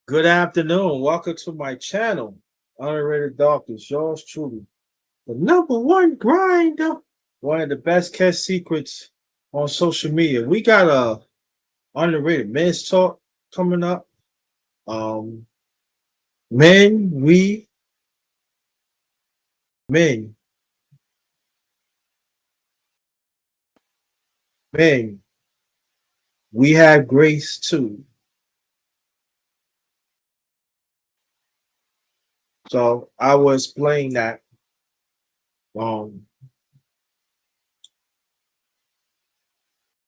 Good afternoon. Welcome to my channel, Underrated Doctors. Yours truly, the number one grinder. One of the best kept secrets on social media. We got a underrated men's talk coming up. Um, men, men, men, we have grace too. So I will explain that. Um,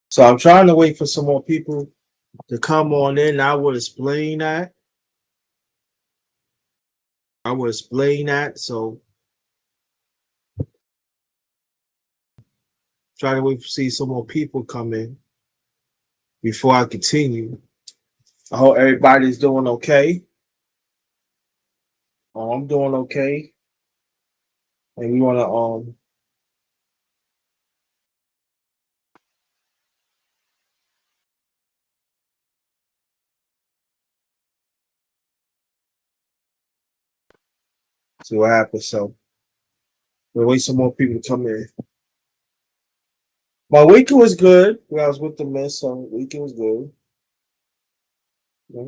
so I'm trying to wait for some more people to come on in. I will explain that. I will explain that. So try to wait to see some more people come in before I continue. I hope everybody's doing okay. I'm doing okay, and we want to see what happens. So we'll wait some more people to come in. My weekend was good. I was with the miss, so weekend was good. Yeah.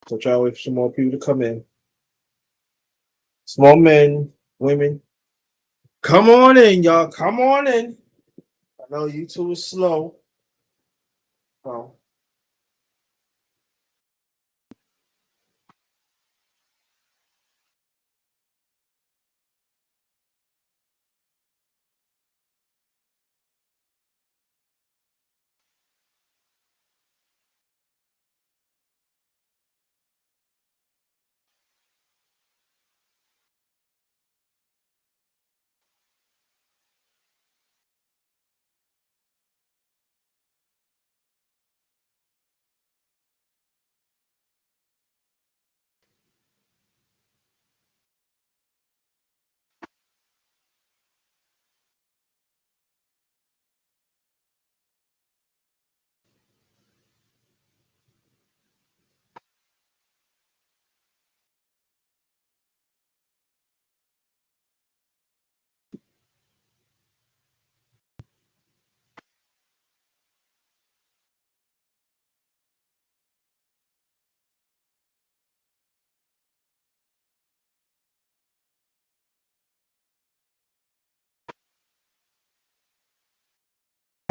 So try to wait for some more people to come in. Small men, women, come on in, y'all. Come on in. I know YouTube is slow. So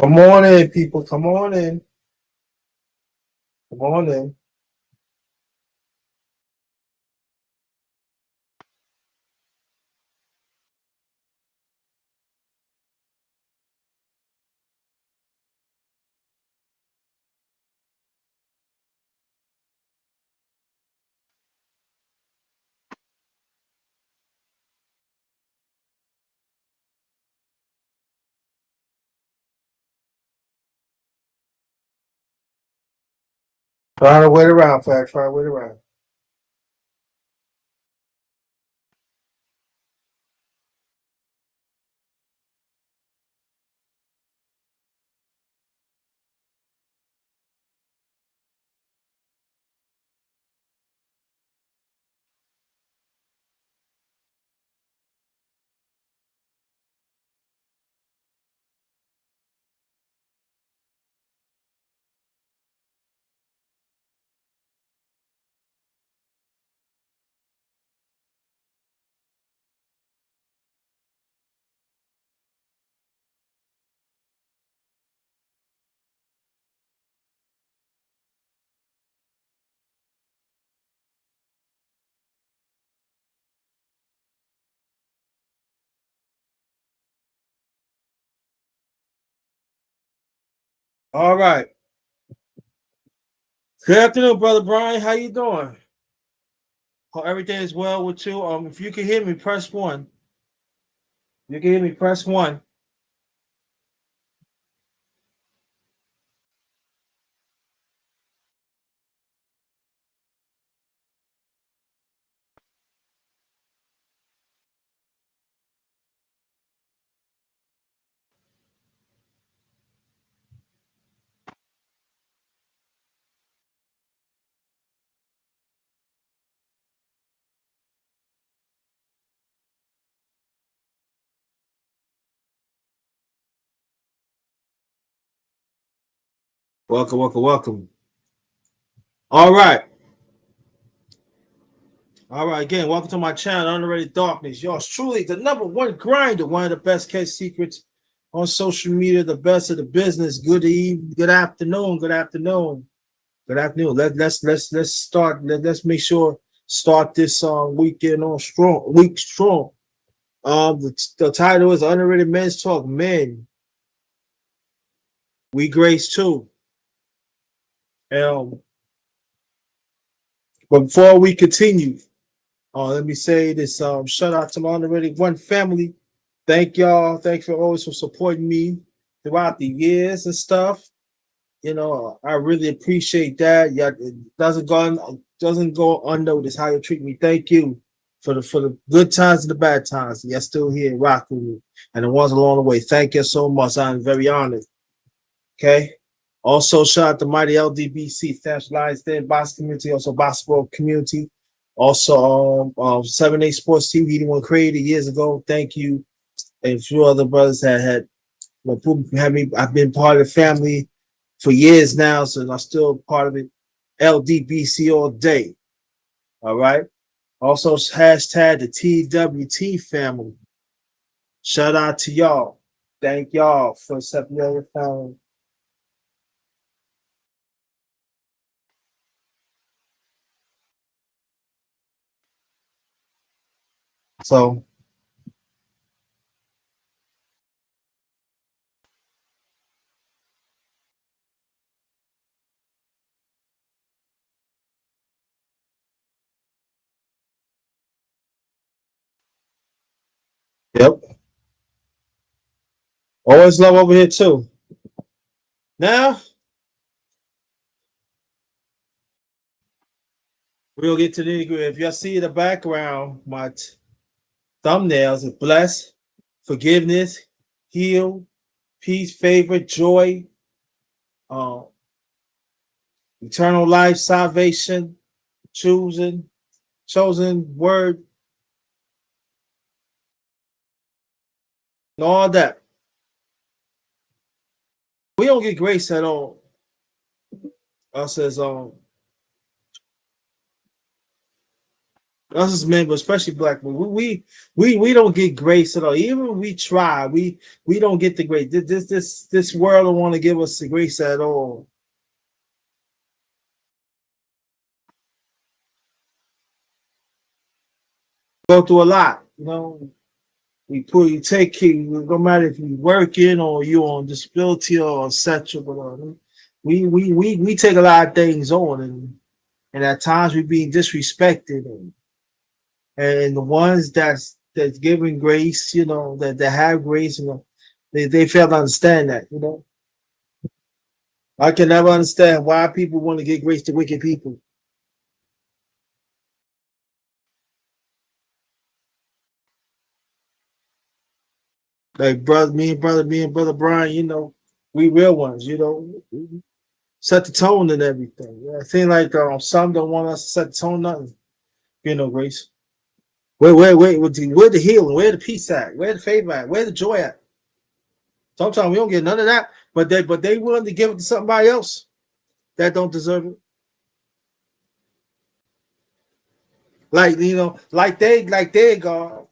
come on in, people. Come on in. Come on in. Try to wait around, Flag. Try to wait around. All right. Good afternoon, brother Brian. How you doing? Hope everything is well with you. If you can hear me, press one. You can hear me, press one. Welcome, welcome, welcome. All right. All right, again, welcome to my channel, Underrated Darkness. Yours truly, the number one grinder, one of the best case secrets on social media, the best of the business. Good evening, good afternoon, good afternoon, good afternoon. Let's start. Let's make sure start this weekend on week strong. The title is Underrated Men's Talk. Men, we grace too. Um, but before we continue, let me say this. Shout out to my Underrated One family. Thank y'all. Thank you always for supporting me throughout the years and stuff. You know, I really appreciate that. Yeah, it doesn't go unnoticed how you treat me. Thank you for the good times and the bad times. You're still here rocking with me, and the ones along the way. Thank you so much. I'm very honored. Okay. Also, shout out to Mighty LDBC, Stamps Lions Den, Box community, also basketball community. Also, 7A Sports TV, he one created years ago. Thank you. And a few other brothers that had me. I've been part of the family for years now, so I'm still part of it. LDBC all day. All right. Also, hashtag the TWT family. Shout out to y'all. Thank y'all for accepting your family. So, yep. Always love over here too. Now we'll get to the nitty gritty. If y'all see in the background, my thumbnails are blessed, forgiveness, heal, peace, favor, joy, uh, eternal life, salvation, chosen word, and all that. We don't get grace at all. Us as us as men, but especially black men, we don't get grace at all. Even when we try, we don't get the grace. This world don't want to give us the grace at all. Go through a lot, you know. You take care, no matter if you're working or you're on disability or etc. But we take a lot of things on, and at times we're being disrespected, and the ones that's giving grace, you know, that have grace, you know, they fail to understand that, you know. I can never understand why people want to give grace to wicked people. Like me and brother Brian, you know, we real ones, you know, set the tone and everything. Yeah, I think like some don't want us to set the tone, nothing. You know, grace. Where the healing? Where the peace at? Where the favor at? Where the joy at? Sometimes we don't get none of that, but they willing to give it to somebody else that don't deserve it. Like you know, like they God.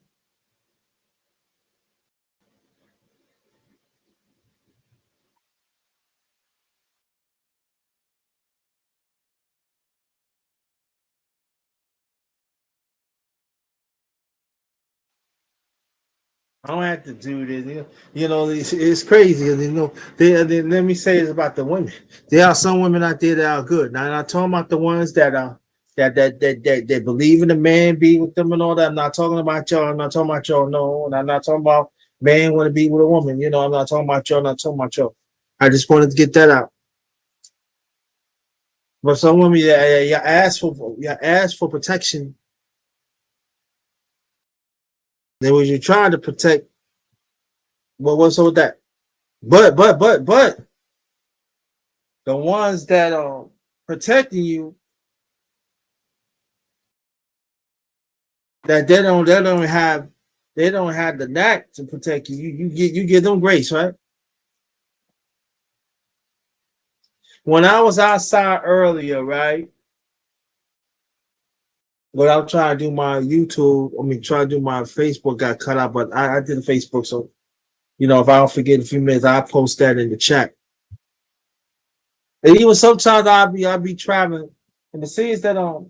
I don't have to do this. You know it's crazy. You know, let me say this about the women. There are some women out there that are good. Now, I'm not talking about the ones that are that believe in the man be with them and all that. I'm not talking about y'all. I'm not talking about y'all. No, and I'm not talking about man want to be with a woman. You know, I'm not talking about y'all. I'm not talking about y'all. I just wanted to get that out. But some women, you ask for protection. Then when you're trying to protect, well, what's up with that? But the ones that are protecting you, that they don't have the knack to protect you. You give them grace, right? When I was outside earlier, right? When I was trying to do my YouTube, trying to do my Facebook got cut out, but I did Facebook. So, if I don't forget in a few minutes, I'll post that in the chat. And even sometimes I'll be traveling, and the scenes that what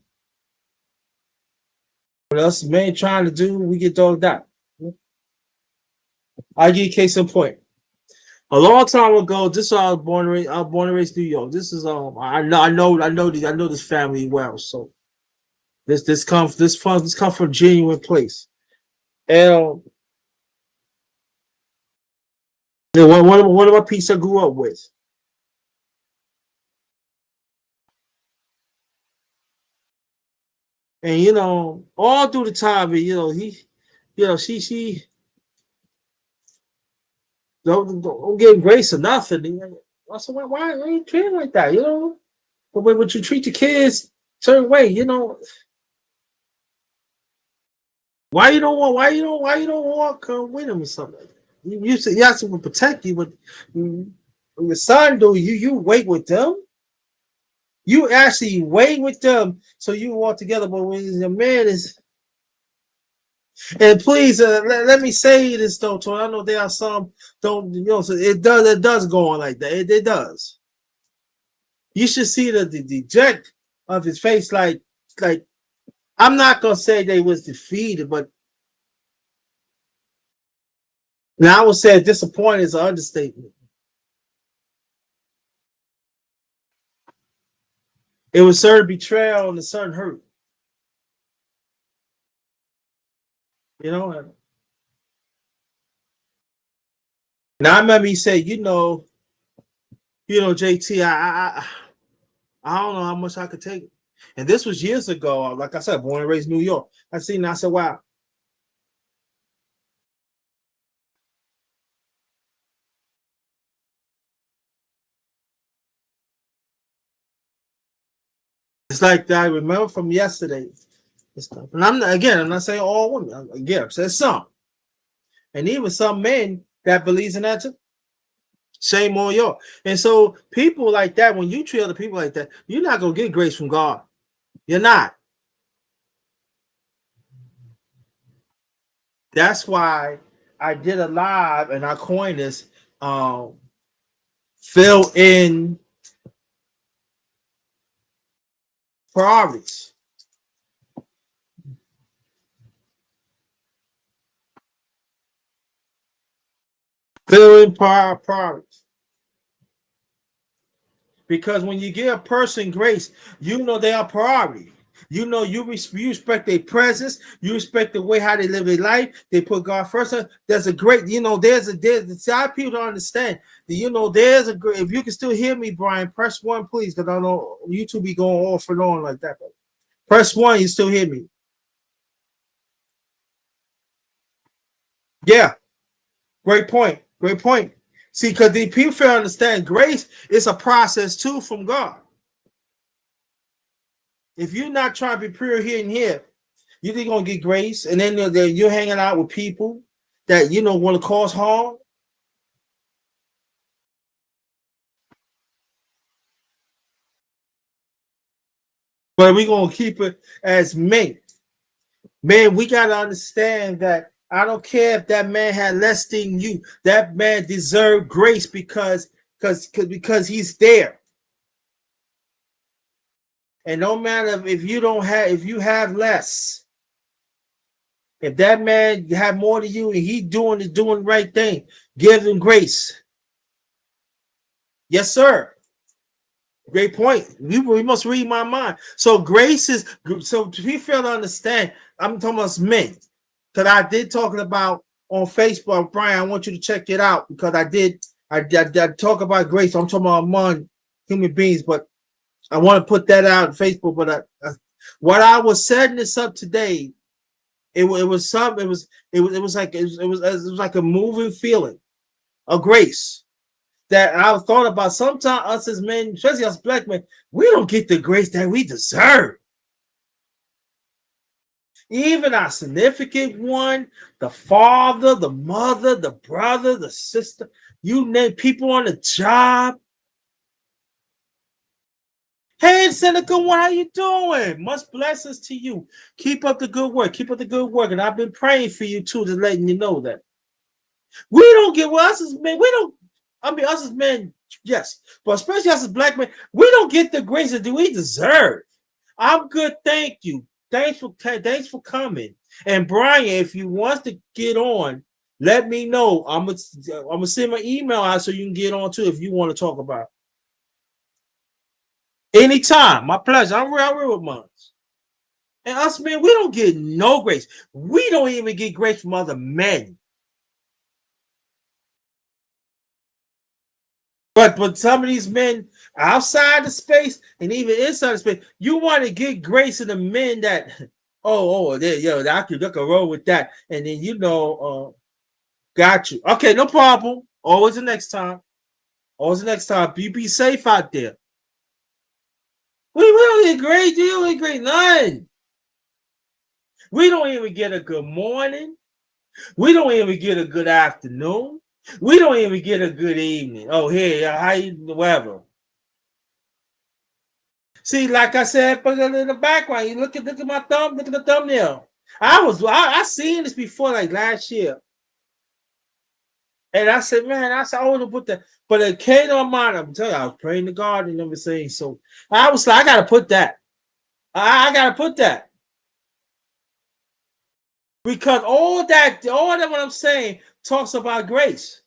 us men trying to do, we get dogged out. I give you case in point. A long time ago, this is I was born and raised. I was born and raised in New York. This is I know this family well. So this comes from a genuine place. And one of my peeps I grew up with. And all through the time, she don't give grace or nothing. I said, why are you treating like that? The way what you treat the kids, certain way. Why you don't walk with them or something? You have to protect you, but when your son do you wait with them. You actually wait with them so you walk together. But when the man is, and please let me say this though, Tony. I know there are some don't so it does go on like that. It does. You should see the deject of his face, like I'm not gonna say they was defeated, but now I would say disappointed is an understatement. It was certain betrayal and a certain hurt. You know. And I remember he said, JT, I don't know how much I could take. And this was years ago. Like I said, born and raised in New York. I said, wow. It's like I remember from yesterday. And stuff. And I'm not saying all women. Again, I'm saying some. And even some men that believes in that too. Shame on you. And so people like that, when you treat other people like that, you're not gonna get grace from God. You're not. That's why I did a live and I coined this fill in priorities. Fill in priorities. Because when you give a person grace, they are priority. You respect their presence. You respect the way how they live their life. They put God first. There's a great, there's a people don't understand. There's a great. If you can still hear me, Brian, press one, please, because I know YouTube be going off and on like that. Press one, you still hear me? Yeah, great point. Great point. See, because the people fail to understand grace is a process too from God. If you're not trying to be pure here and here, you're gonna get grace, and then you're hanging out with people that want to cause harm. But we're gonna keep it as men. Man, we gotta understand that I don't care if that man had less than you. That man deserved grace because he's there. And no matter if you have less, if that man have more than you and he doing the right thing, give him grace. Yes, sir. Great point. We must read my mind. So grace is so we fail to understand. I'm talking about men. Because I did talking about on Facebook, Brian. I want you to check it out because I talk about grace. I'm talking about among human beings, but I want to put that out on Facebook. But what I was setting this up today, it was like a moving feeling of grace that I thought about. Sometimes us as men, especially us black men, we don't get the grace that we deserve. Even our significant one, the father, the mother, the brother, the sister, you name people on the job. Hey, Seneca, what how you doing? Much blessings to you. Keep up the good work. Keep up the good work. And I've been praying for you too, just letting you know that. We don't get well, us as men, we don't, I mean us as men, yes, but especially us as black men, we don't get the grace that we deserve. I'm good, thank you. Thanks for coming. And Brian, if you want to get on, let me know. I'm gonna send my email out so you can get on too if you want to talk about it. Anytime. My pleasure. I'm real with mine. And us men, we don't get no grace. We don't even get grace from other men. But some of these men outside the space and even inside the space, you want to get grace in the men that I could roll with that. And then got you. Okay, no problem. Always the next time. Always the next time. Be safe out there. We don't get great. You don't get great none. We don't even get a good morning. We don't even get a good afternoon. We don't even get a good evening. Oh, hey, how you, whatever. See, like I said, put it in the background. You look at my thumb, look at the thumbnail. I seen this before, like last year. And I said, man, I want to put that. But it came on mind. I'm telling you, I was praying to God and everything. So I was like, I gotta put that. I gotta put that. Because all that what I'm saying talks about grace.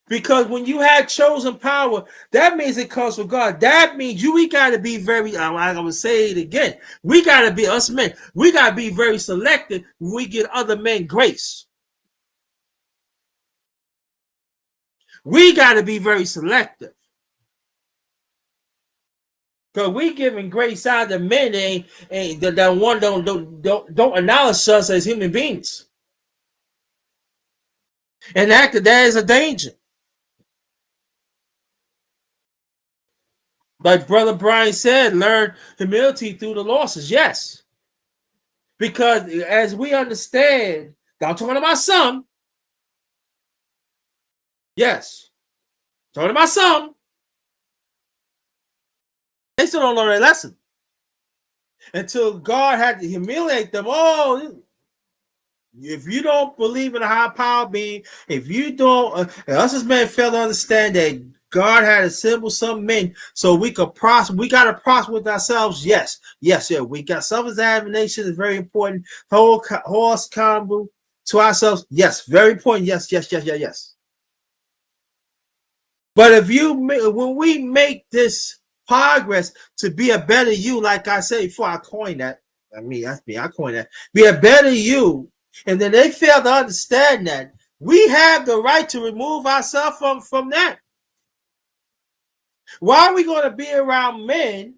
Because when you have chosen power, that means it comes from God. That means we got to be very, I'm going to say it again. We got to be, us men, we got to be very selective when we get other men grace. We got to be very selective. Because we giving grace out to men that one don't acknowledge us as human beings. And that is a danger. Like Brother Brian said, learn humility through the losses. Yes. Because as we understand, I'm talking about some. Yes. Talking about some. They still don't learn their lesson. Until God had to humiliate them. Oh, if you don't believe in a high power being, if you don't, us as men fail to understand that God had assembled some men so we could prosper. We got to prosper with ourselves. Yes. We got self-examination is very important. Horse accountable to ourselves. Yes, very important. Yes. But when we make this progress to be a better you, like I said before, I coined that. That's me. I coined that. Be a better you, and then they fail to understand that we have the right to remove ourselves from that. Why are we going to be around men?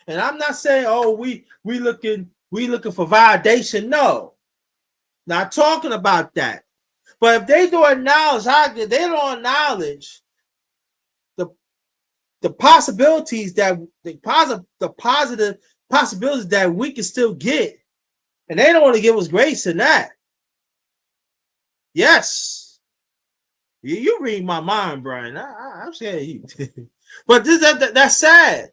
And I'm not saying, oh, we looking for validation. No, not talking about that. But if they don't acknowledge, they don't acknowledge the possibilities that the positive possibilities that we can still get, and they don't want to give us grace in that. Yes, you read my mind, Brian. I'm saying you, but that's sad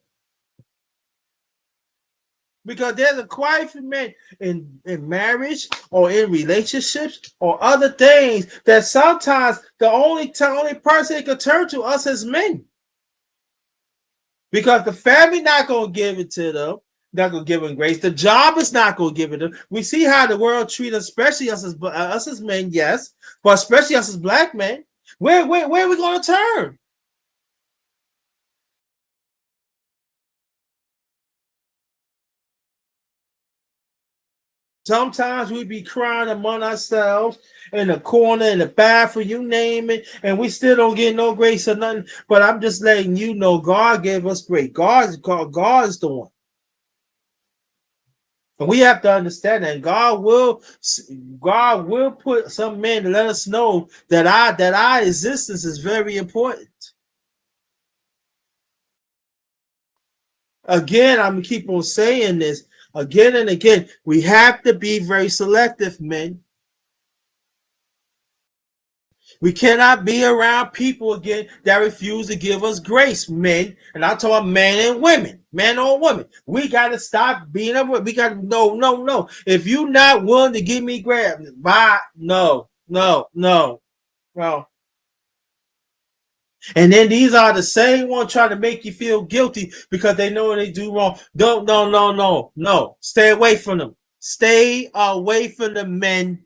because there's a quiet for men in marriage or in relationships or other things that sometimes the only person they can turn to us as men. Because the family not going to give it to them. Not going to give them grace. The job is not going to give it to them. We see how the world treats us, especially us as men, yes, but especially us as black men. Where are we going to turn? Sometimes we be crying among ourselves in the corner, in the bathroom, you name it, and we still don't get no grace or nothing. But I'm just letting you know God gave us grace. God is the one. And we have to understand that God will put some men to let us know that our existence is very important. Again, I'm gonna keep on saying this again and again. We have to be very selective, men. We cannot be around people again that refuse to give us grace, men. And I'm talking about men and women, man or woman. We got to stop being able. We got to no. If you're not willing to give me grace, bye. No. And then these are the same ones trying to make you feel guilty because they know they do wrong. Don't, no. Stay away from them. Stay away from the men.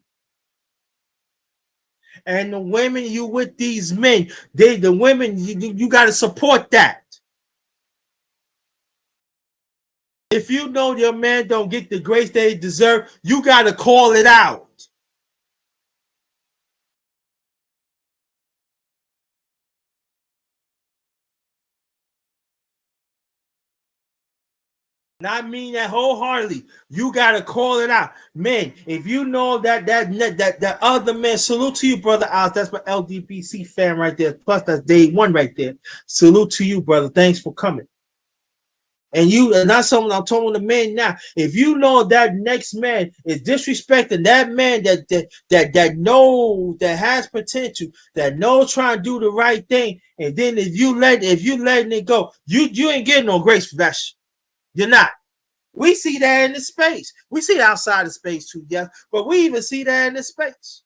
And the women, you with these men, the women, you got to support that. If you know your man don't get the grace they deserve, you got to call it out. And I mean that wholeheartedly. You gotta call it out, man. If you know that other man, salute to you, brother. That's my LDPC fan right there. Plus, that's day one right there. Salute to you, brother. Thanks for coming. And not someone I'm telling the man now. If you know that next man is disrespecting that man that knows that has potential, that knows trying to do the right thing, and then if you letting it go, you ain't getting no grace for that. You're not. We see that in the space. We see it outside of space too, yeah. But we even see that in the space.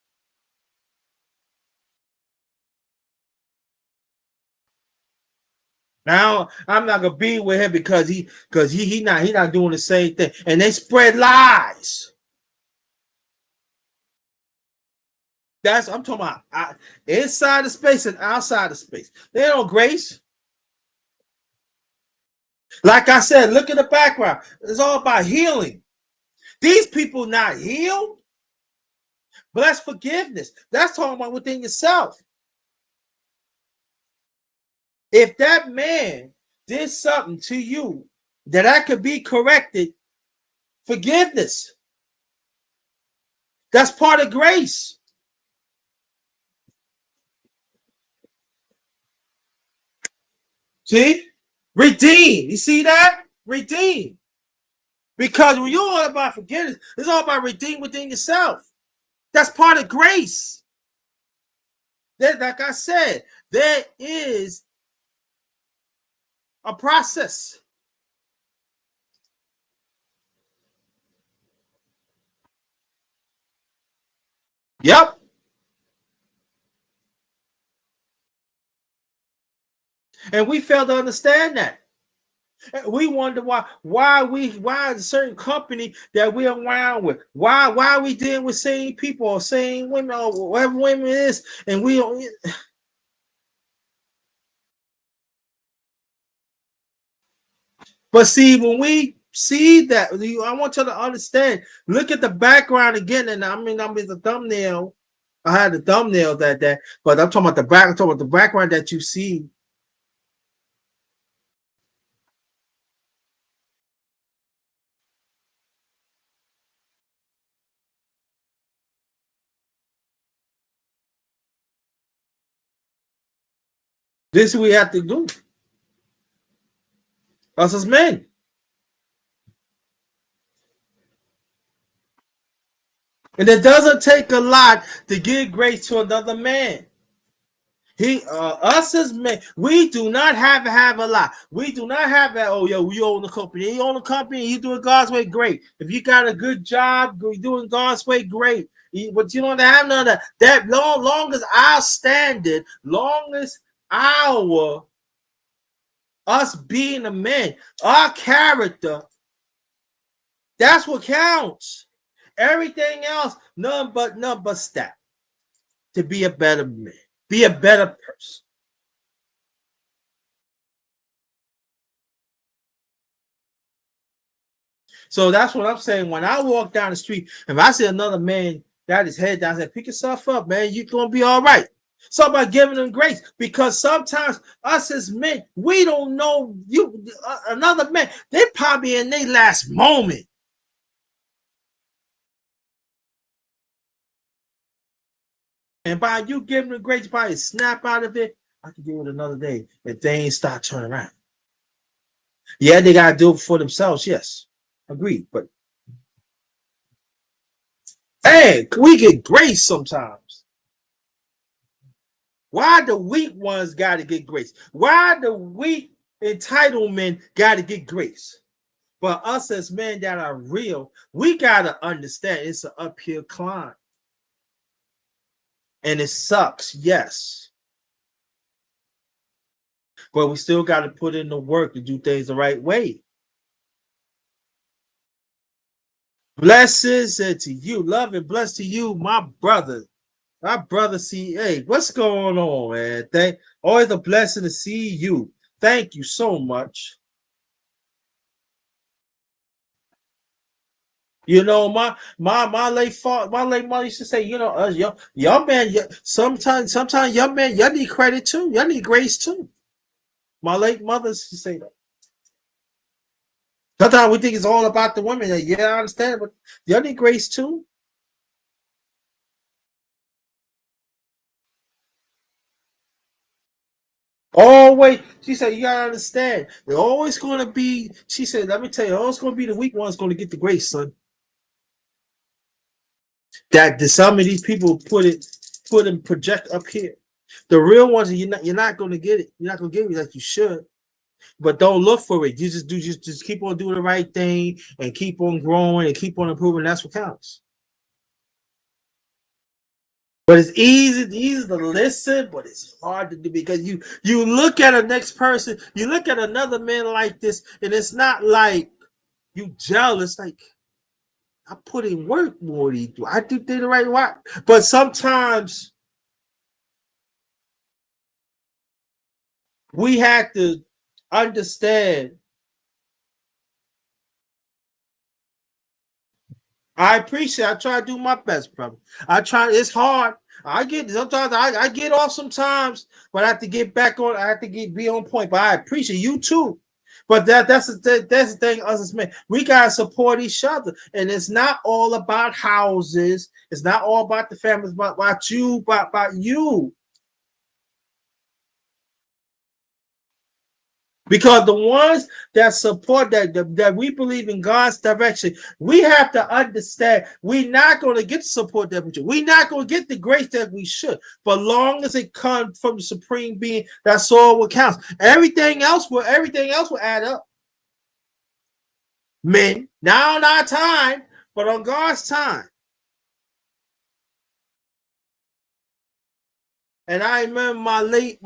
Now I'm not gonna be with him because he not doing the same thing. And they spread lies. That's I'm talking about inside of space and outside of space. They don't grace. Like I said, look at the background. It's all about healing. These people not healed. But that's forgiveness. That's talking about within yourself. If that man did something to you that I could be corrected, forgiveness. That's part of grace. See? Redeem. You see that? Redeem. Because when you're all about forgiveness, it's all about redeem within yourself. That's part of grace. Like I said, there is a process. Yep. And we fail to understand that. We wonder why a certain company that we're around with, why are we dealing with same people or same women or whatever women is, and we don't. But see, when we see that, I want you to understand. Look at the background again, and I'm the thumbnail. I had the thumbnail that, but I'm talking about the back. I'm talking about the background that you see. This is what we have to do. Us as men. And it doesn't take a lot to give grace to another man. Us as men, we do not have a lot. We do not have that. Oh, yo, we own the company. You own the company. You doing God's way, great. If you got a good job, you doing God's way, great. But you don't have none of that. That long as our standard, long as our us being a man, our character, that's what counts. Everything else, none but stat to be a better man, be a better person. So that's what I'm saying. When I walk down the street, if I see another man got his head down, I say, pick yourself up, man. You're gonna be all right. So about giving them grace, because sometimes us as men, we don't know you another man. They probably in their last moment. And by you giving them grace, probably snap out of it. I can do it another day if they ain't start turning around. Yeah, they gotta do it for themselves. Yes, agreed. But hey, we get grace sometimes. Why the weak ones got to get grace? Why the weak entitlement got to get grace? But us as men that are real, we got to understand it's an uphill climb. And it sucks, yes. But we still got to put in the work to do things the right way. Blessings to you. Love and bless to you, my brother. My brother CA. What's going on, man? Always a blessing to see you. Thank you so much. You know, my late mother used to say, you know, young man, sometimes young man, y'all need credit too. Y'all need grace too. My late mother used to say that. Sometimes we think it's all about the women. Yeah, I understand, but y'all need grace too. Always, she said, you gotta understand. They're always gonna be. She said, let me tell you, always gonna be the weak ones gonna get the grace, son. That some of these people put and project up here. The real ones, you're not gonna get it. You're not gonna get it like you should. But don't look for it. You just keep on doing the right thing and keep on growing and keep on improving. That's what counts. But it's easy to listen, but it's hard to do because you look at a next person, you look at another man like this, and it's not like you jealous. Like I put in work more than you do. I do the right way. But sometimes we have to understand. I appreciate it. I try to do my best, brother. I try, it's hard. I get sometimes I get off sometimes, but I have to get back on, I have to be on point. But I appreciate you too. But that's the thing, us as men. We gotta support each other. And it's not all about houses, it's not all about the families, but about you, about you. Because the ones that support that we believe in God's direction, we have to understand we're not going to get the support that we should. We're not going to get the grace that we should. But long as it comes from the supreme being, that's all what counts. Everything else will add up. Men, not on our time, but on God's time. And I remember my late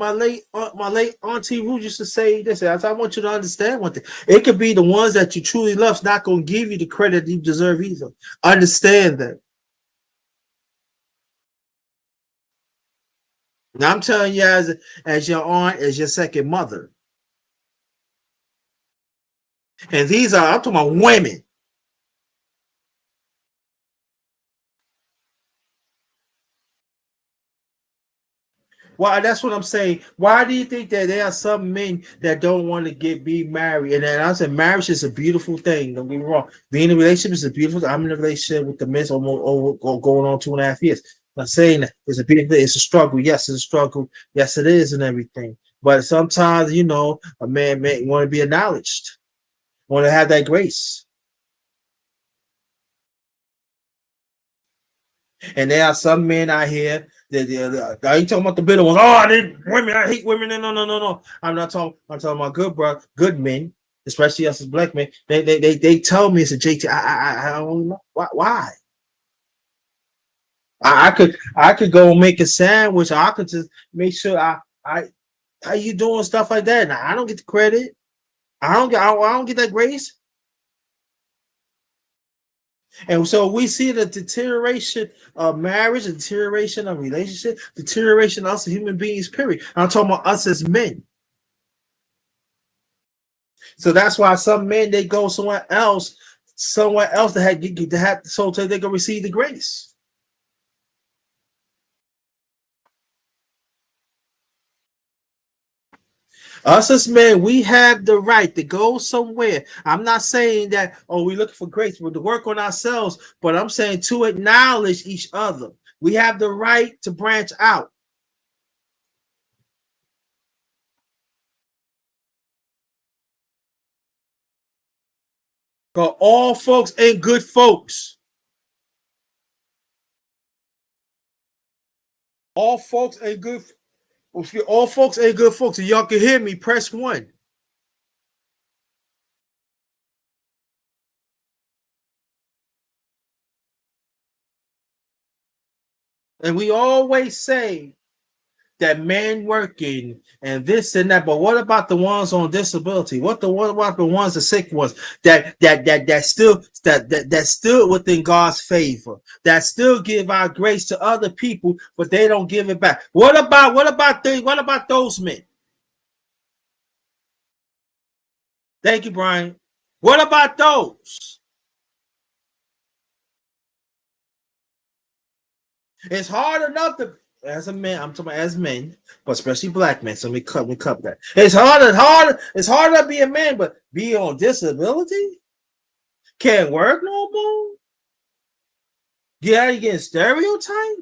auntie Ruth used to say this. I want you to understand one thing. It could be the ones that you truly love not going to give you the credit you deserve either. Understand that. Now I'm telling you as your aunt, as your second mother. And I'm talking about women. Why? That's what I'm saying. Why do you think that there are some men that don't want to be married? And then I said, marriage is a beautiful thing. Don't get me wrong. Being in a relationship is a beautiful thing. I'm in a relationship with the miss almost going on 2.5 years. I'm not saying that it's a beautiful thing. It's a struggle. Yes, it's a struggle. Yes, it is, and everything. But sometimes, a man may want to be acknowledged, want to have that grace. And there are some men out here I ain't talking about the bitter ones. Oh, I hate women. No. I'm talking about good bro, good men, especially us as black men. They tell me it's a JT. I don't know why. I could go make a sandwich. Or I could just make sure I how you doing stuff like that. Now I don't get the credit. I don't get that grace. And so we see the deterioration of marriage, the deterioration of relationship, deterioration of us as human beings, period. I'm talking about us as men. So that's why some men they go somewhere else to have so they can receive the grace. Us as men, we have the right to go somewhere. I'm not saying that, we're looking for grace, but to work on ourselves, but I'm saying to acknowledge each other. We have the right to branch out. Because all folks ain't good folks. All folks ain't good. If you all folks ain't good folks and y'all can hear me, press 1. And we always say that men working and this and that, but what about the ones on disability? What about the ones, the sick ones that still within God's favor, that still give our grace to other people, but they don't give it back? What about those men? Thank you, Brian. What about those? It's hard enough to, as a man, I'm talking about as men, but especially black men. So we cut that. It's hard to be a man, but be on disability, can't work no more. Yeah, you getting stereotyped.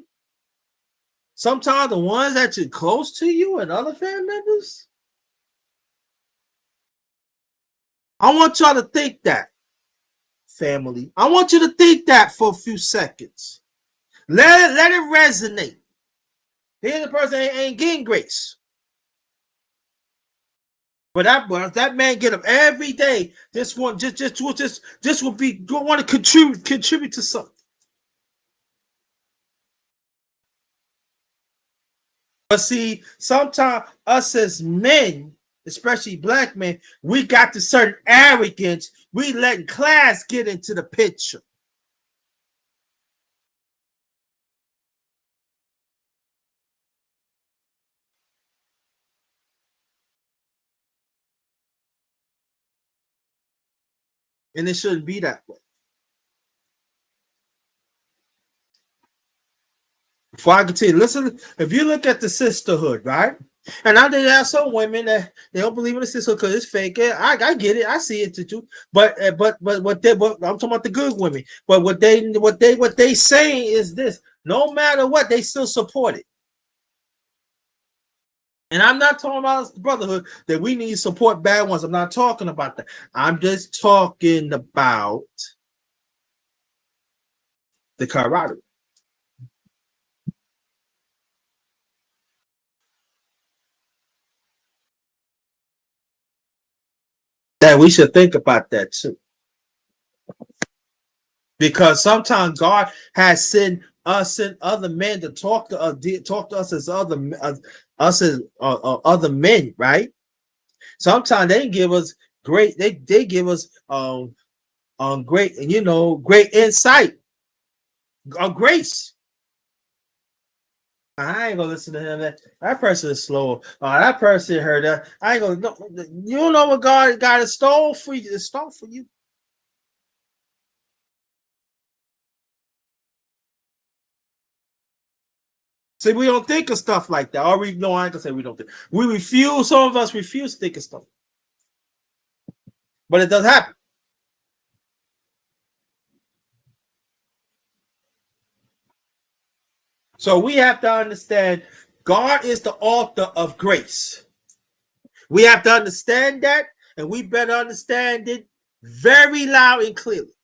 Sometimes the ones that you're close to you and other family members. I want y'all to think that, family. I want you to think that for a few seconds. Let it resonate. Here's the person ain't getting grace. But that man get up every day. Just will be want to contribute to something. But see, sometimes us as men, especially black men, we got the certain arrogance. We letting class get into the picture. And it shouldn't be that way. Before I continue, listen, if you look at the sisterhood, right? And I did have some women that they don't believe in the sisterhood because it's fake. I get it, I see it too. But I'm talking about the good women. But what they saying is this: no matter what, they still support it. And I'm not talking about the brotherhood that we need to support bad ones. I'm not talking about that. I'm just talking about the camaraderie. That we should think about that too. Because sometimes God has sent other men to talk to us as other men, right? Sometimes they give us great, they give us great, great insight, grace. I ain't gonna listen to him. That person is slow. That person heard that. I ain't gonna. No, you don't know what God has stole for you. It's stole for you. See, we don't think of stuff like that. Or we no, I ain't gonna say we don't think. We refuse. Some of us refuse to think of stuff, but it does happen. So we have to understand God is the author of grace. We have to understand that, and we better understand it very loud and clearly.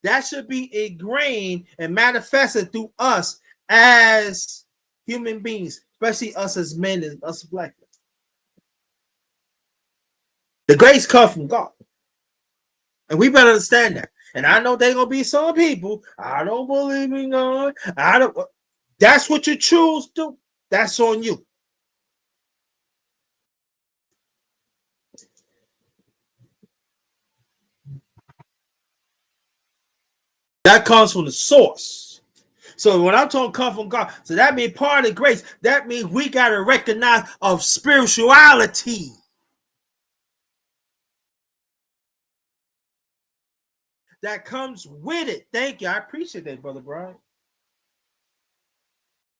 That should be ingrained and manifested through us as human beings, especially us as men and us black men. The grace comes from God. And we better understand that. And I know there gonna be some people, I don't believe in God. I don't. That's what you choose to. That's on you. That comes from the source. So when I'm talking come from God, so that means part of grace. That means we gotta recognize of spirituality that comes with it. Thank you. I appreciate that, Brother Brian.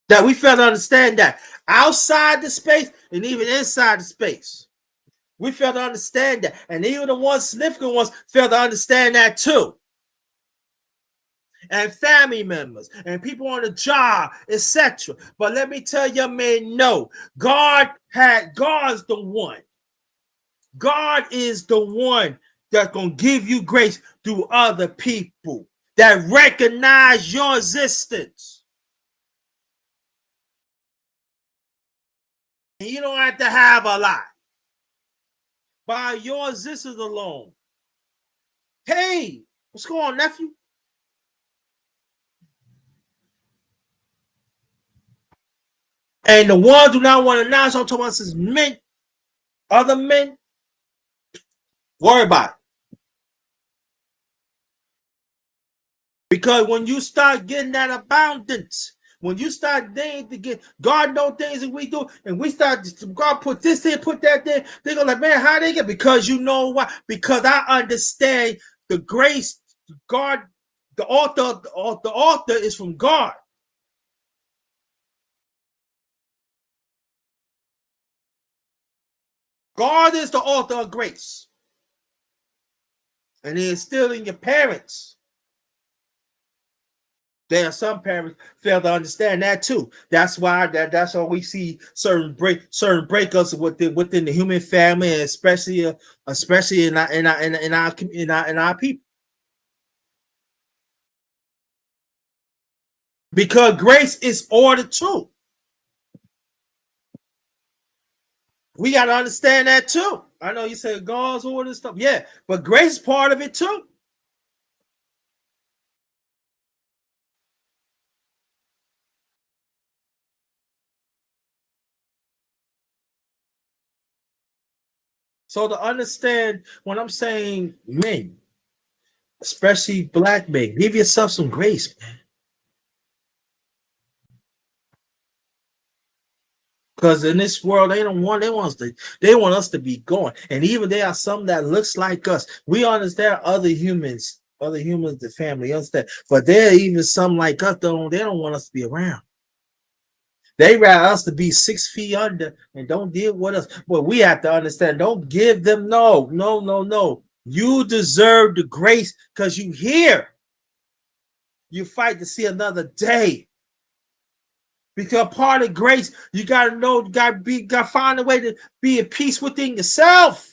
That we fail to understand that outside the space and even inside the space. We fail to understand that. And even the ones significant ones fail to understand that too. And family members and people on the job, etc. But let me tell you, man, no. God's the one. God is the one that's gonna give you grace through other people that recognize your existence. And you don't have to have a lot. By your existence alone. Hey, what's going on, nephew? And the ones who not want to announce, I'm talking about is men, other men, worry about it. Because when you start getting that abundance, when you start getting to get God know things that we do, and we start God put this there, put that there, they're gonna like, man, how they get? Because you know why? Because I understand the grace, God, the author is from God. God is the author of grace, and it's still in your parents. There are some parents fail to understand that too. That's why we see certain breakups within the human family, and especially in our people. Because grace is order too. We got to understand that too. I know you say God's order and stuff, yeah, but grace is part of it too. So to understand when I'm saying men, especially black men, give yourself some grace. Because in this world, they want us to be going. And even there are some that looks like us. We understand other humans, the family understand. But there are even some like us, they don't want us to be around. They rather us to be 6 feet under and don't deal with us. But we have to understand, don't give them no. You deserve the grace because you here. You fight to see another day. Because part of grace, you gotta know, gotta find a way to be at peace within yourself.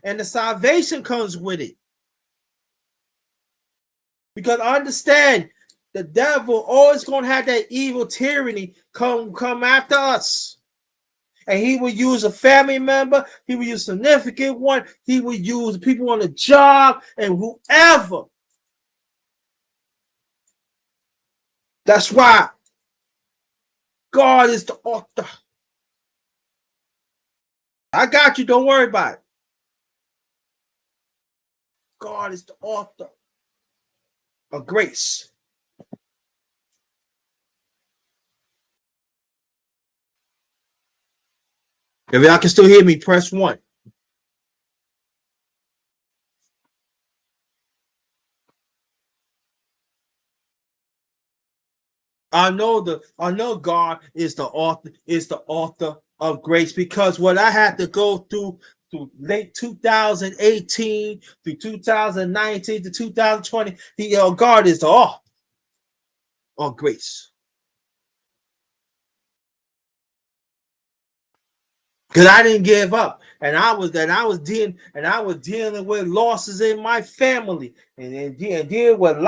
And the salvation comes with it. Because understand, the devil always gonna have that evil tyranny come after us. And he will use a family member, he will use a significant one, he will use people on the job and whoever. That's why God is the author. I got you, don't worry about it. God is the author of grace. If y'all can still hear me, press 1. I know God is the author of grace, because what I had to go through late 2018 through 2019 to 2020, God is the author of grace. Because I didn't give up, and I was dealing with losses in my family, and dealing with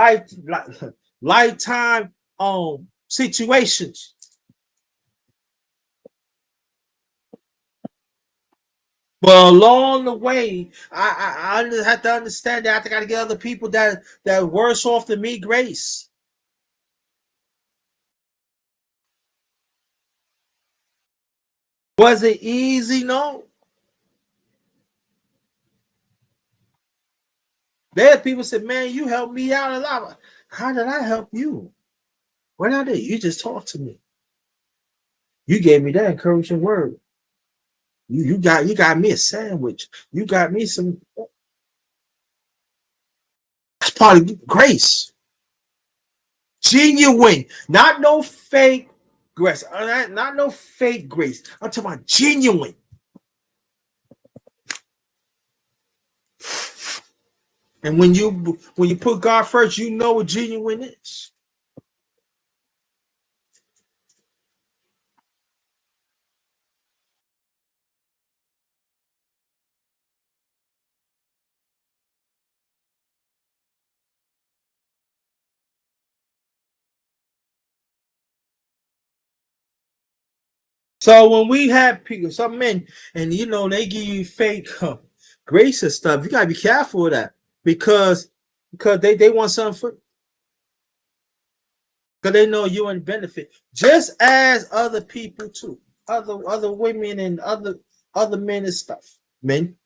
lifetime situations. But along the way, I have to understand that I got to get other people that are worse off than me grace. Was it easy? No. There are people said, "Man, you helped me out a lot." How did I help you? What I did? You just talked to me. You gave me that encouraging word. You got me a sandwich. You got me some. That's part of grace. Genuine, not no fake grace. Not no fake grace. I'm talking about genuine. And when you put God first, you know what genuine is. So when we have people, some men, and you know they give you fake grace and stuff, you gotta be careful of that because they want something for because they know you in benefit, just as other people too, other women and other men and stuff. Men,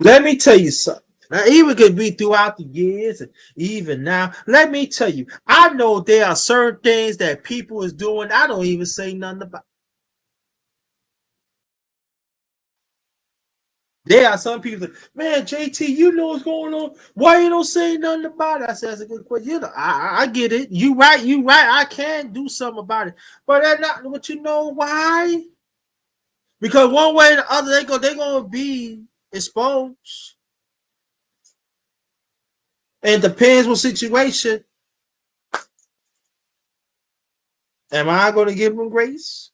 let me tell you something. Now, even could be throughout the years, and even now. Let me tell you, I know there are certain things that people is doing. I don't even say nothing about. There are some people that, man, JT, you know what's going on. Why you don't say nothing about it? I said, that's a good question. You know, I get it. You right, you right. I can do something about it. But that's not what you know why? Because one way or the other, they're gonna be exposed. And it depends what situation. Am I gonna give them grace?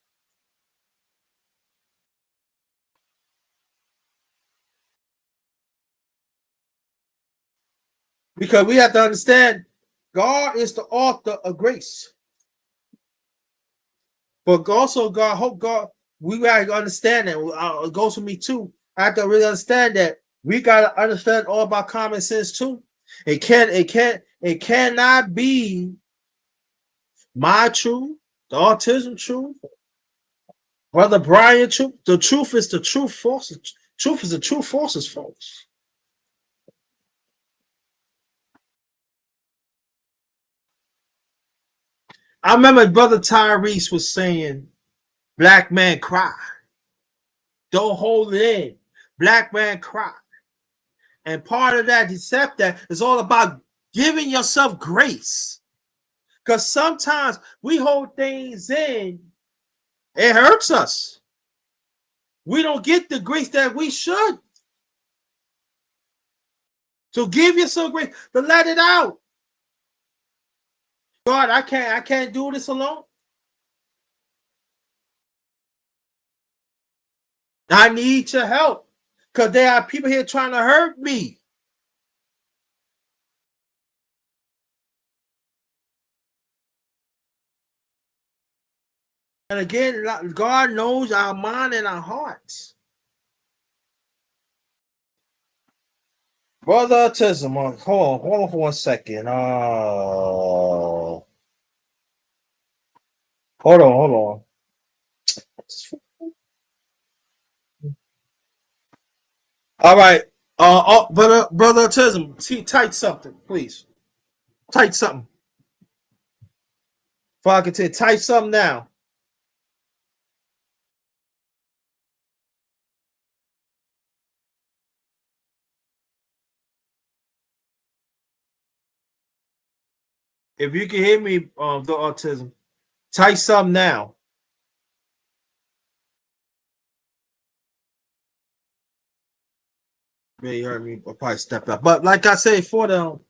Because we have to understand God is the author of grace. But also, God, hope God, we gotta understand that. It goes for me too. I have to really understand that we gotta understand all about common sense too. It cannot be my truth, the autism truth, Brother Brian truth. The truth is the truth, false. Truth is the truth, false is false. I remember Brother Tyrese was saying, "Black man cry, don't hold it in. Black man cry." And part of that, except that, is all about giving yourself grace. Because sometimes we hold things in, it hurts us. We don't get the grace that we should. So give yourself grace to let it out. God, I can't do this alone. I need your help. Because there are people here trying to hurt me. And again, God knows our mind and our hearts. Brother Autism, hold on for 1 second. Hold on. All right. Brother Autism, type something, please. Type something. If I can type something now. If you can hear me, the autism, type something now. Yeah, you heard me. I'll probably step up. But like I said, for them,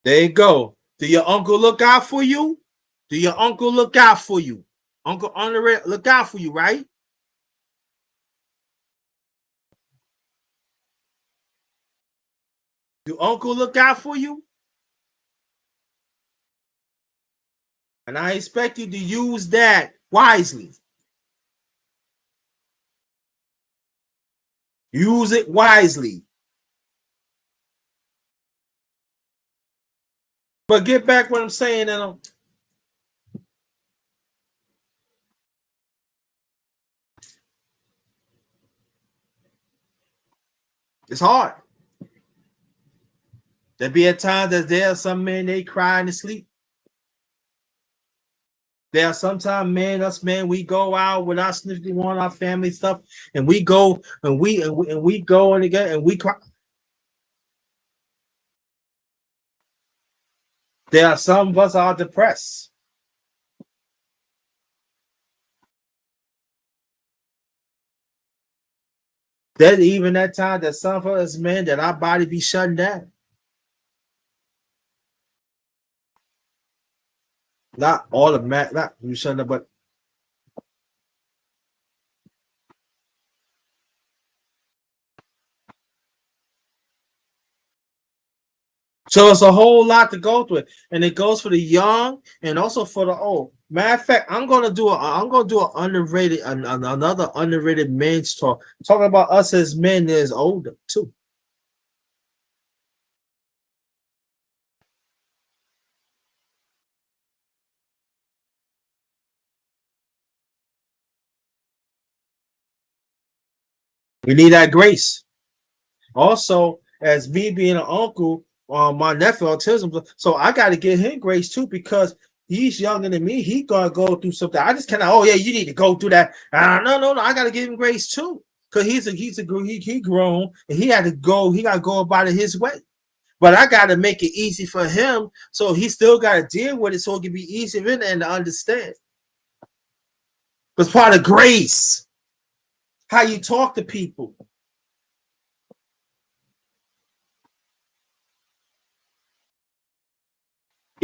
there you go. Do your uncle look out for you? Do your uncle look out for you? Uncle Honorary look out for you, right? Do uncle look out for you? And I expect you to use that wisely. Use it wisely. But get back what I'm saying, and it's hard. There be at times that there are some men they cry in their sleep. There are sometimes men, we go out with our significant one, our family stuff, and we go and we go and again and we cry. There are some of us are depressed. There's even that time that some of us men that our body be shutting down. Not all of that, not you shutting down, but So it's a whole lot to go through, and it goes for the young and also for the old. Matter of fact, I'm gonna do an underrated another underrated men's talk, talking about us as men that is older too. We need that grace. Also, as me being an uncle, my nephew autism, so I got to give him grace too because he's younger than me. He gonna go through something. I just cannot. Oh yeah, you need to go through that. No. I got to give him grace too because he grown and he had to go. He got to go about it his way. But I got to make it easy for him, so he still got to deal with it, so it can be easy for him and to understand. It's part of grace. How you talk to people.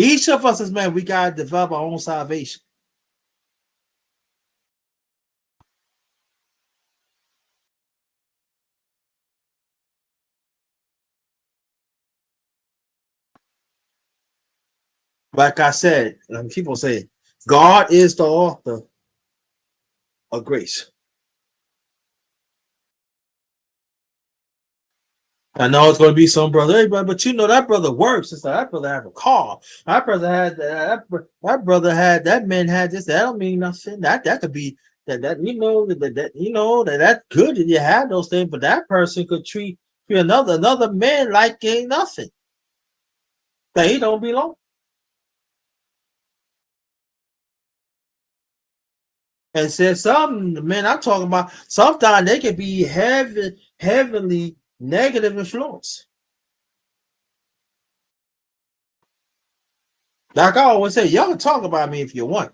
Each of us as men, we gotta develop our own salvation. Like I said, people say, God is the author of grace. I know it's going to be some brother, hey, but you know that brother works. It's like that brother have a car. That brother had that brother had that man had this. That don't mean nothing. That could be that you know that you know that's good that you had those things, but that person could treat another man like ain't nothing. That he don't belong. And said some man, I'm talking about sometimes they can be heavily negative influence. Like I always say, y'all can talk about me if you want.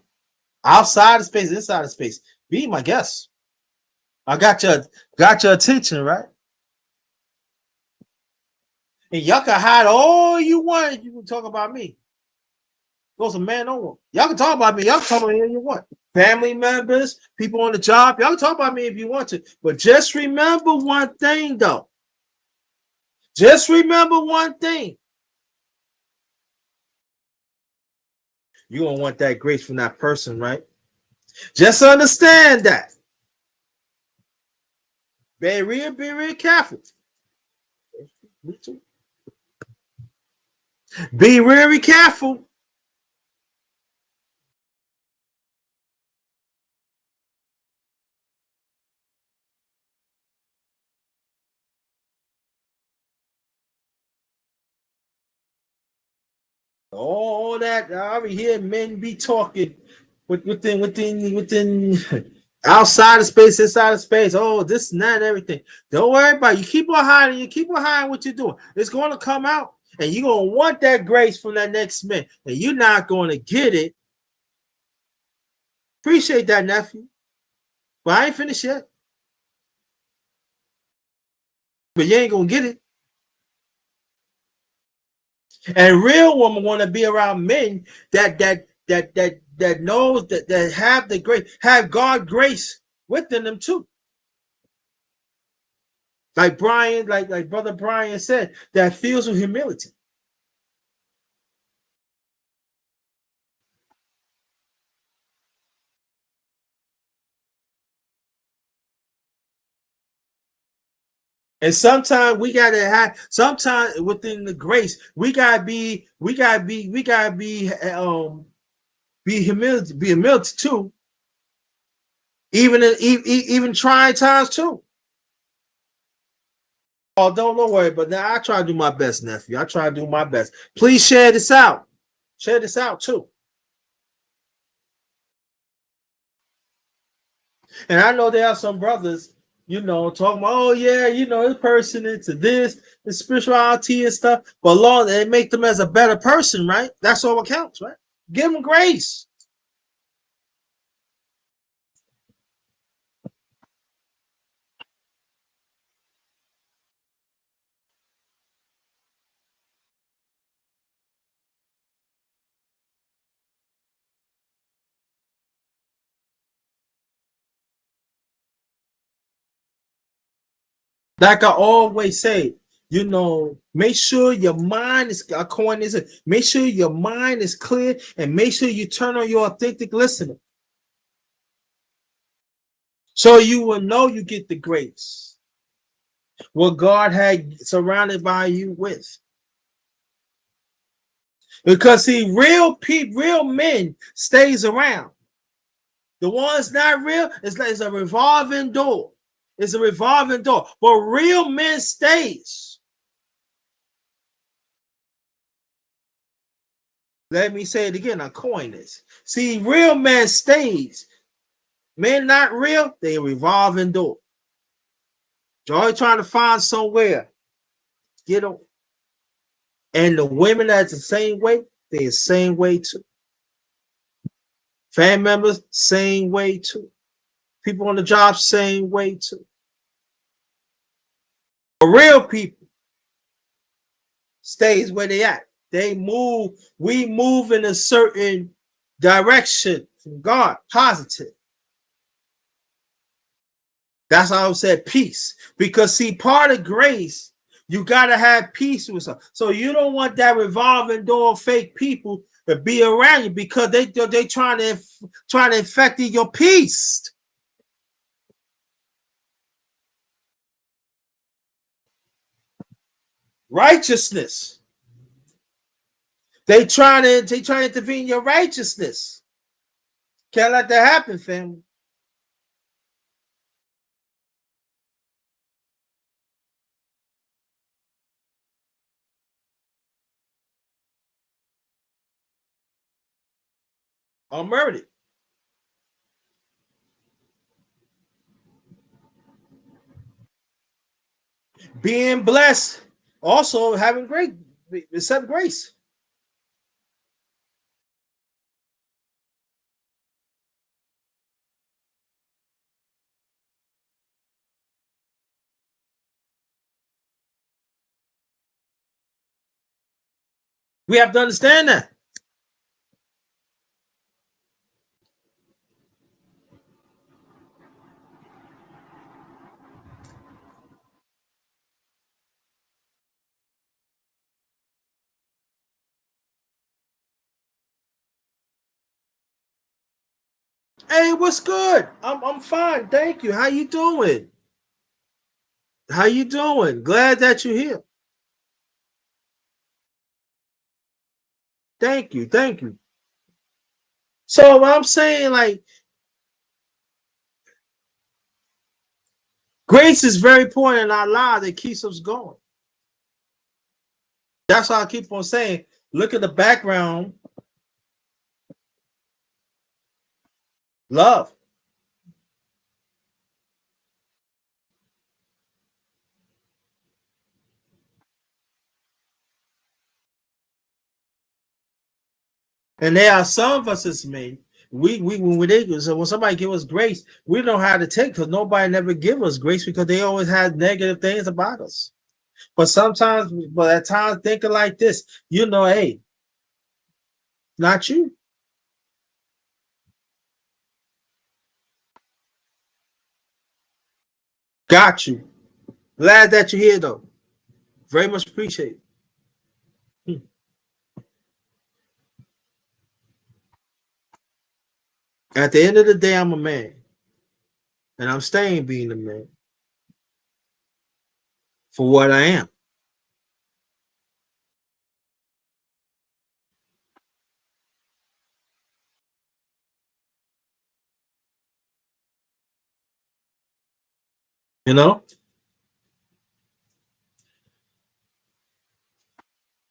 Outside of space, inside of space. Be my guest. I got your attention, right? And y'all can hide all you want if you can talk about me. Goes a man over. Y'all can talk about me. Y'all can talk about me if you want. Family members, people on the job, y'all can talk about me if you want to. But just remember one thing though. Just remember one thing. You're gonna want that grace from that person, right? Just understand that. Be real careful. Me too. Be very careful. All that I be hearing men be talking within outside of space, inside of space. Oh, this and that and everything. Don't worry about it. You keep on hiding. You keep on hiding what you're doing. It's going to come out, and you're gonna want that grace from that next man, and you're not going to get it. Appreciate that, nephew. But I ain't finished yet. But you ain't gonna get it. And real women want to be around men that knows that have the grace, have God grace within them too. Like Brian, like brother Brian said, that feels with humility. And sometimes we gotta have sometimes within the grace, be humility too, even trying times too. Oh, don't worry, but now I try to do my best, nephew. I try to do my best. Please share this out. Share this out too. And I know there are some brothers, talking about, oh yeah, this person into this, the spirituality and stuff. But Lord, they make them as a better person, right? That's all it counts, right? Give them grace. Like I always say, make sure your mind is, I coin this, make sure your mind is clear and make sure you turn on your authentic listener. So you will know you get the grace. What God had surrounded by you with. Because see, real men stays around. The one's not real, it's like it's a revolving door. It's a revolving door. But real men stays. Let me say it again. I coin this. See, real man stays. Men not real, they a revolving door. You're always trying to find somewhere. Get them. And the women that's the same way, they the same way too. Family members, same way too. People on the job, same way too. The real people stays where they at. They move. We move in a certain direction from God, positive. That's how I said peace. Because see, part of grace, you gotta have peace with them. So you don't want that revolving door of fake people to be around you because they trying to infect your peace. Righteousness. They trying to intervene in your righteousness. Can't let that happen, family. I'm murdered. Being blessed, also having great, accept grace. We have to understand that. Hey, what's good? I'm fine, thank you. How you doing? How you doing? Glad that you're here. Thank you, thank you. So what I'm saying, like, grace is very important in our lives. It keeps us going. That's why I keep on saying, look at the background, love. And there are some of us as men, when somebody give us grace, we don't know how to take because nobody never give us grace because they always had negative things about us. But at times thinking like this, hey, not you. Got you. Glad that you're here though. Very much appreciate it. At the end of the day, I'm a man. And I'm staying being a man for what I am. You know?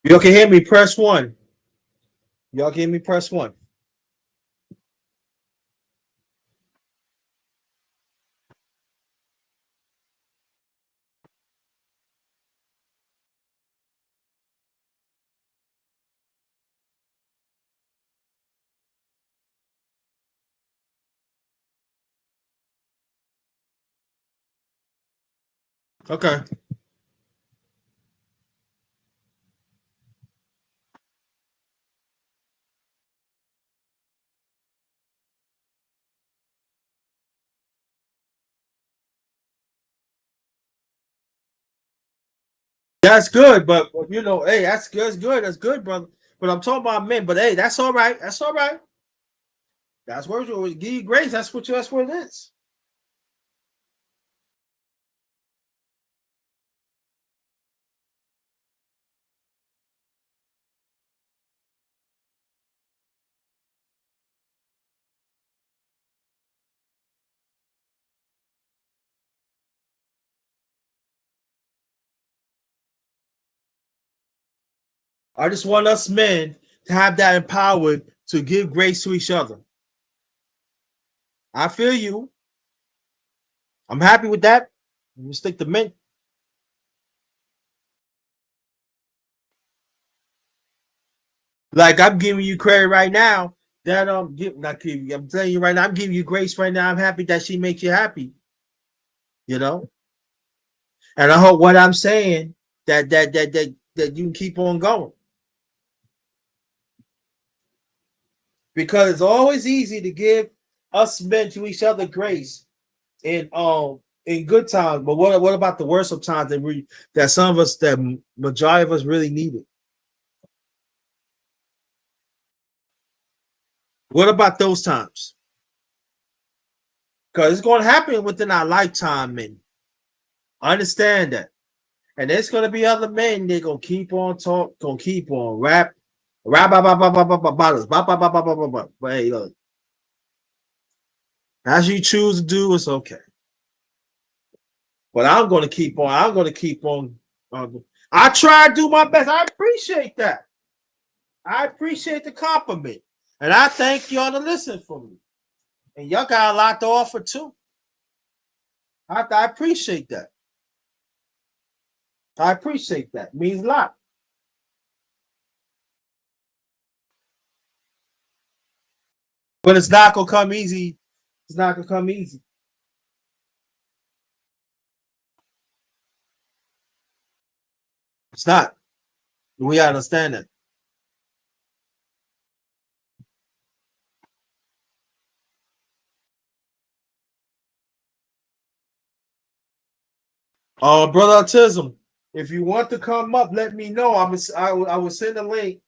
Y'all can hear me, press one. Y'all can hear me, press one. Okay. That's good, but hey, that's good, that's good, brother. But I'm talking about men. But hey, that's all right. That's all right. That's what we give you grace. That's what it is. I just want us men to have that empowered to give grace to each other. I feel you. I'm happy with that. We stick to men. Like I'm giving you credit right now. That not giving you, I'm telling you right now, I'm giving you grace right now. I'm happy that she makes you happy, you know. And I hope what I'm saying that you can keep on going. Because it's always easy to give us men to each other grace in good times. But what about the worst of times that some of us that majority of us really need it? What about those times? Because it's going to happen within our lifetime, men. Understand that. And there's gonna be other men. They're gonna keep on talk, gonna keep on rap, but hey, look, as you choose to do, it's okay. But I'm gonna keep on. I'm gonna keep on. I try to do my best. I appreciate that. I appreciate the compliment, and I thank y'all to listen for me. And y'all got a lot to offer too. I appreciate that. I appreciate that. It means a lot. But it's not gonna come easy. It's not gonna come easy. It's not. We understand that. Brother Autism, if you want to come up, let me know. I will send a link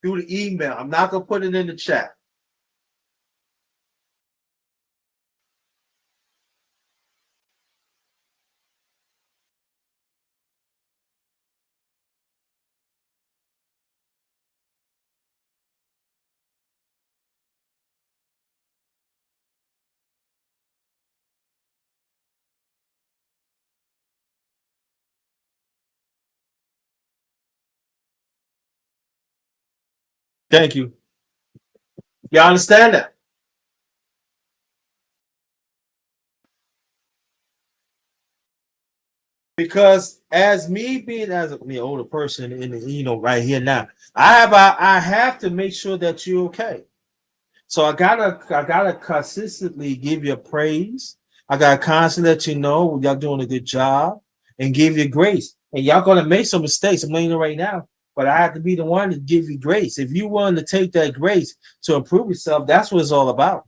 through the email. I'm not gonna put it in the chat. Thank you. You understand that? Because as me being as an older person in right here now, I have to make sure that you're okay. So I gotta consistently give you praise. I gotta constantly let you know y'all doing a good job and give you grace. And y'all gonna make some mistakes. I'm letting you know right now, but I have to be the one to give you grace. If you want to take that grace to improve yourself, that's what it's all about.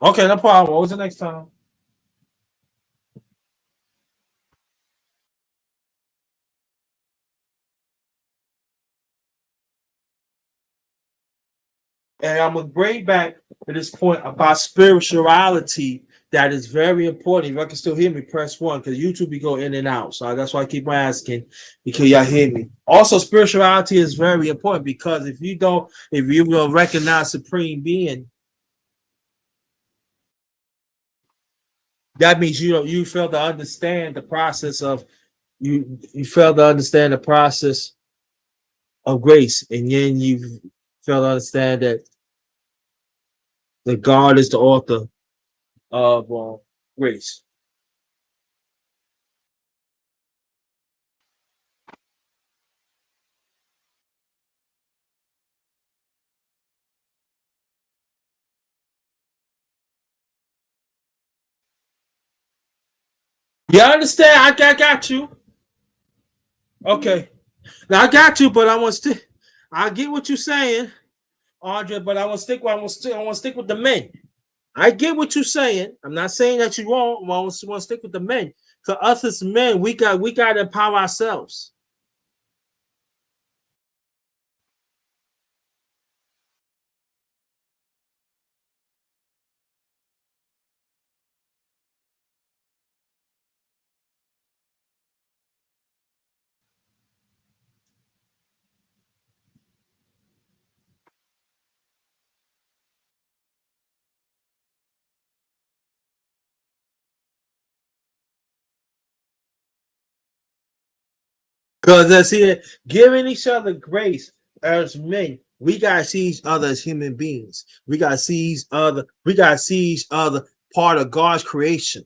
Okay, no problem. What was the next time? And I'm gonna bring back to this point about spirituality that is very important. If I can still hear me, press one because YouTube be go in and out. So that's why I keep on asking because y'all hear me. Also, spirituality is very important because if you will recognize supreme being, that means you fail to understand the process of you fail to understand the process of grace, and then you fail to understand that God is the author of grace. You understand? I got you. Okay. Now I got you, but I want to stick. I get what you're saying, Andre, but I want to stick. I want to stick with the men. I get what you're saying. I'm not saying that you wrong. I want to stick with the men. For us as men, we got to empower ourselves. Because that's it, giving each other grace as men. We gotta see each other as human beings. We gotta see each other. We gotta see each other part of God's creation.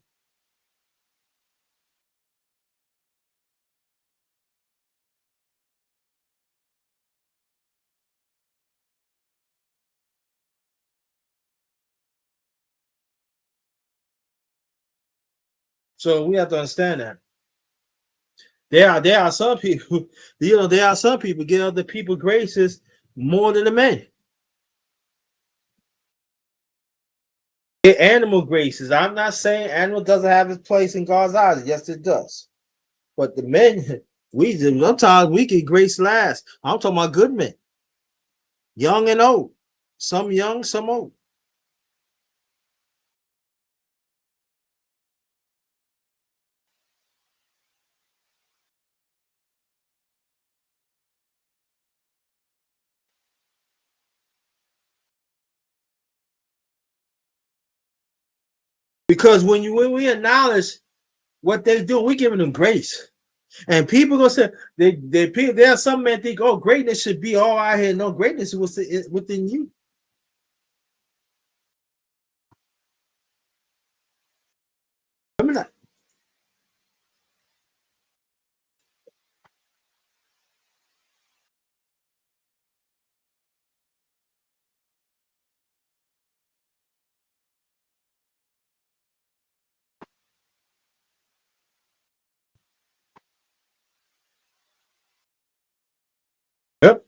So we have to understand that there are some people, there are some people give other people graces more than the men. Get animal graces. I'm not saying animal doesn't have its place in God's eyes. Yes, it does. But the men, we sometimes we get grace last. I'm talking about good men, young and old. Some young, some old. Because when we acknowledge what they do, we giving them grace. And people gonna say there are some men think, oh, greatness should be all out here. No, greatness was within you. Remember that. Yep.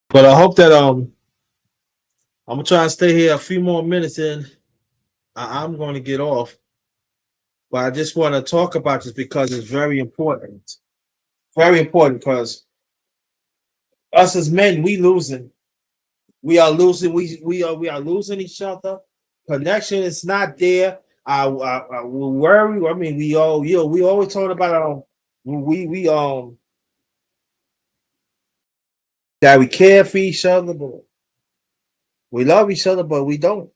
But I hope that I'm gonna try and stay here a few more minutes and I'm going to get off. But I just want to talk about this because it's very important. Very important because us as men, we losing. We are losing. We are losing each other. Connection is not there. We worry. I mean, we always talk about we that we care for each other, but we love each other, but we don't.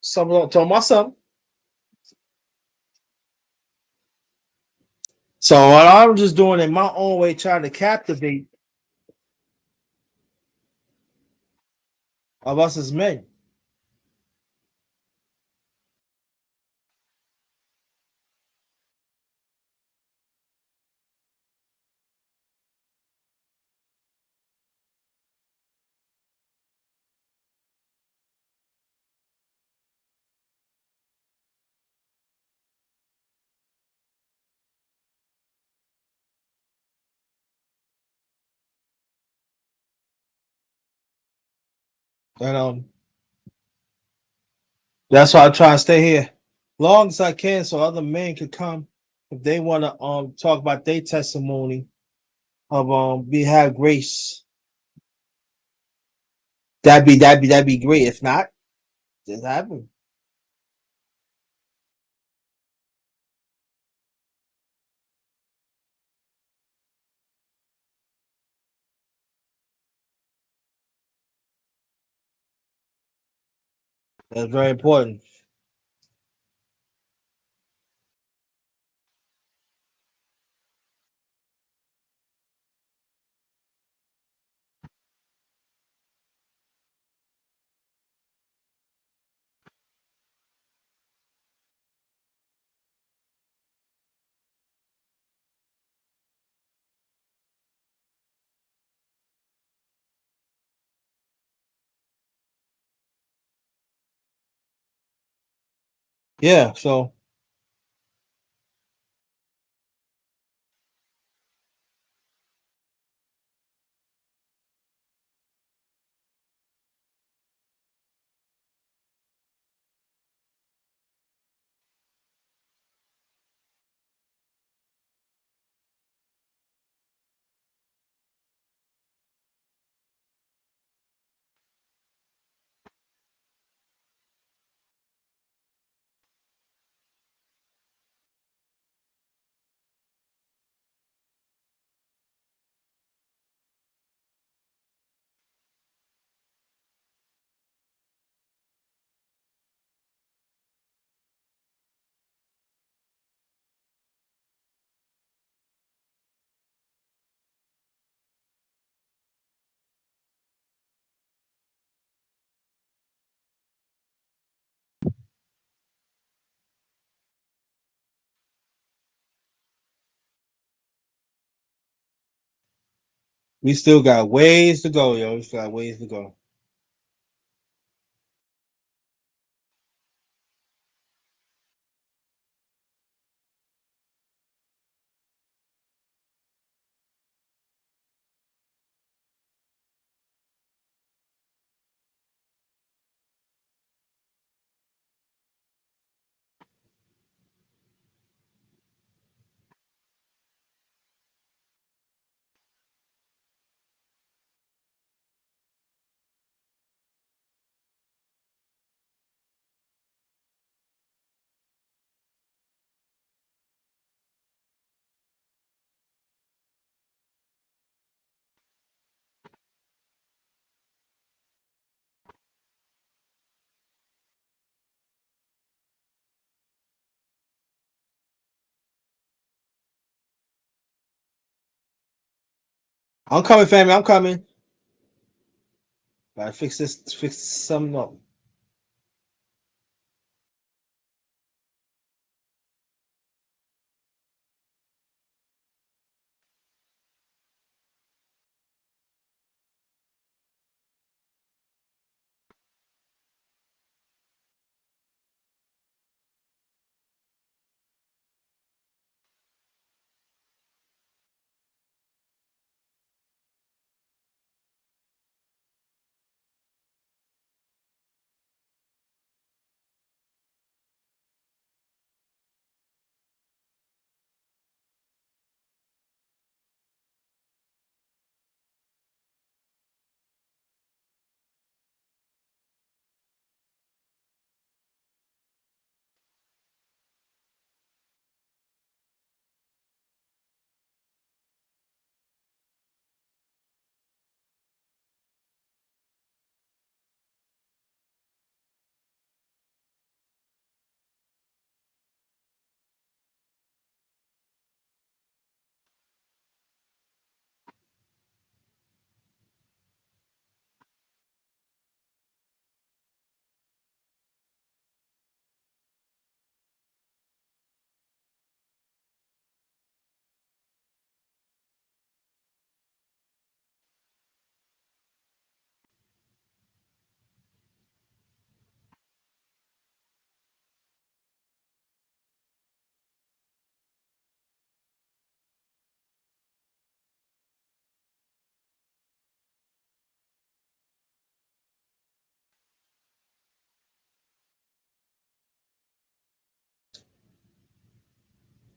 Some don't tell my son. So what I'm just doing in my own way, trying to captivate of us as men. And that's why I try to stay here long as I can, so other men can come if they want to talk about their testimony of we have grace. That'd be great. If not, just happen. That's very important. Yeah. So We still got ways to go, yo. We still got ways to go. I'm coming, family. I'm coming. Gotta fix this. Fix something up.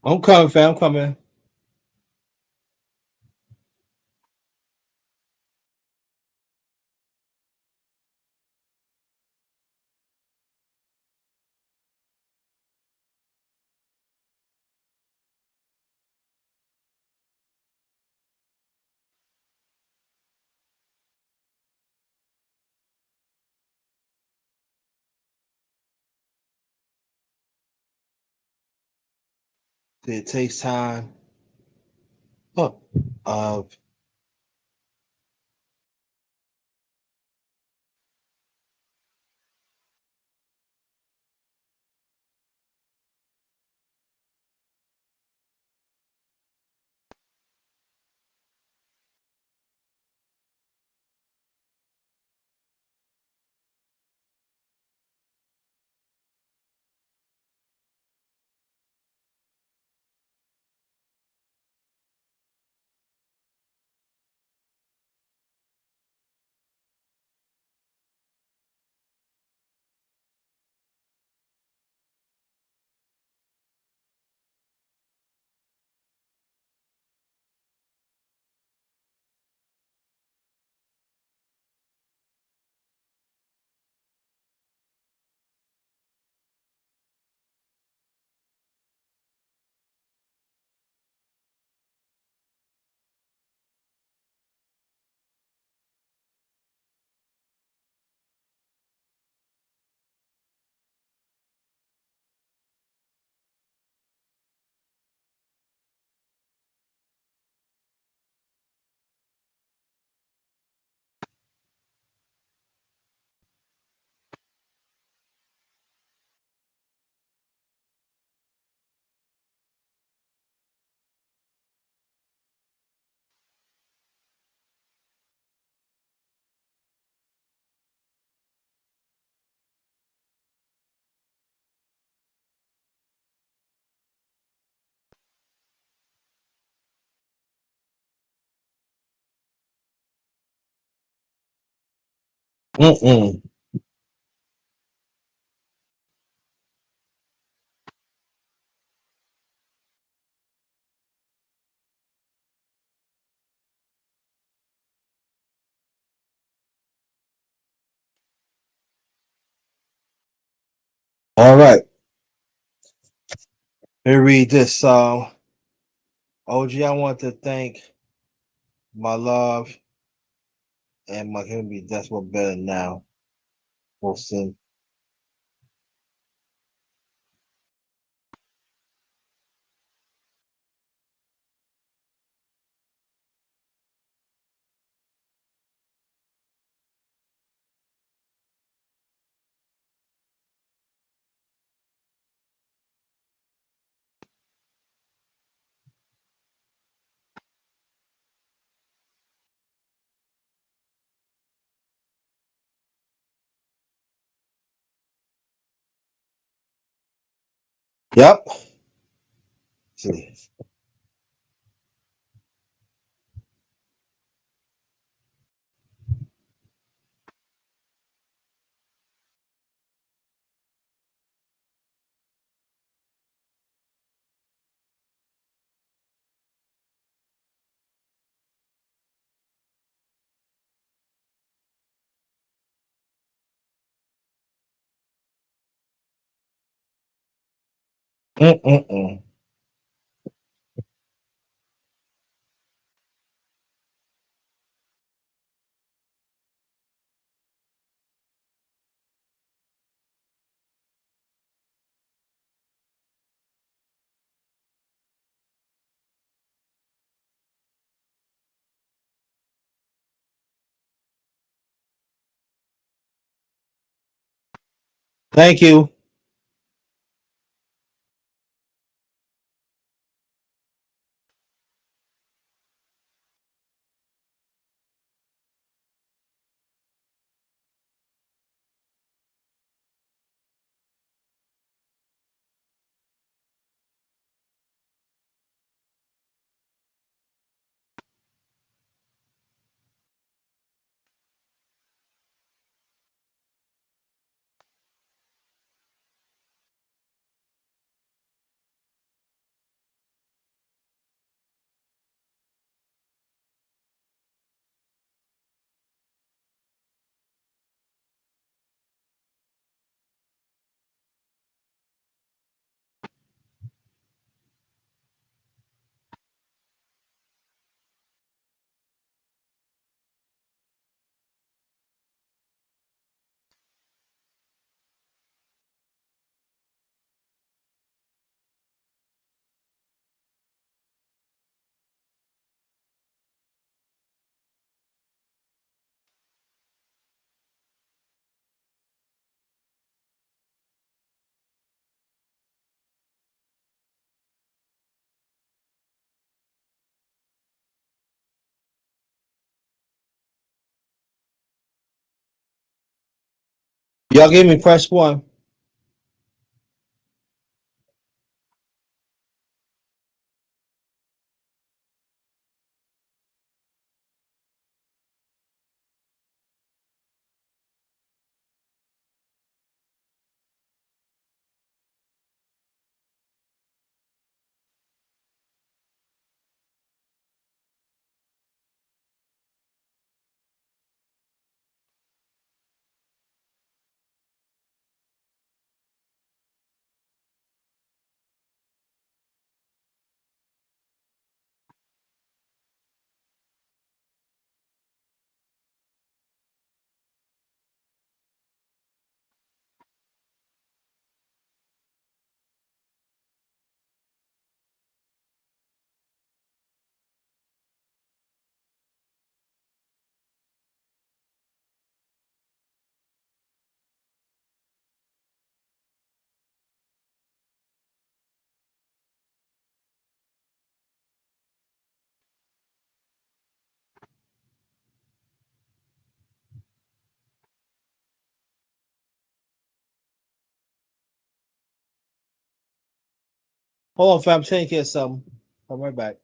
I'm coming, fam. I'm coming. It takes time. Oh, uh, Mm-mm. All right. Let me read this. OG, I want to thank my love and my community. That's what better now. Wilson. Yep. See. Mm-mm-mm. Thank you. Y'all give me press one. Hold on, fam. I'm taking care of something. I'm right back.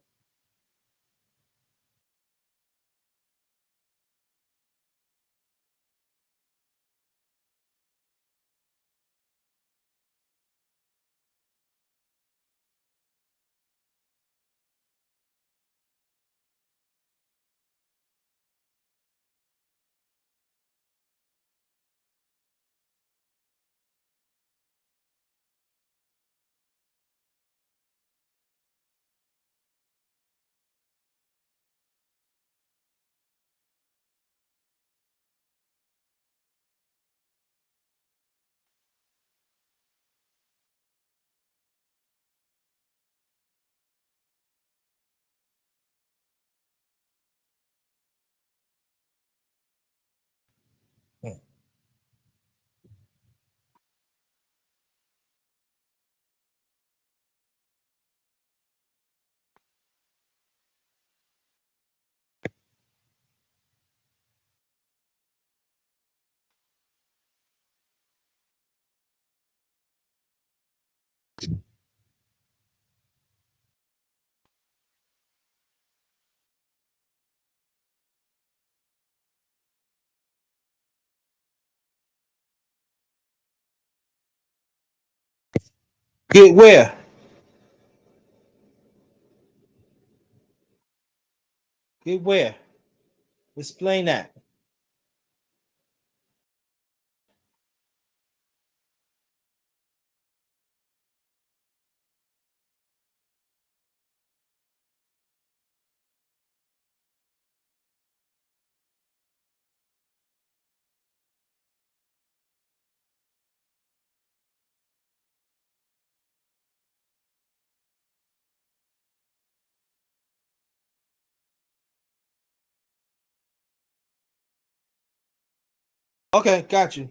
Get where? Get where? Explain that. Okay, got you.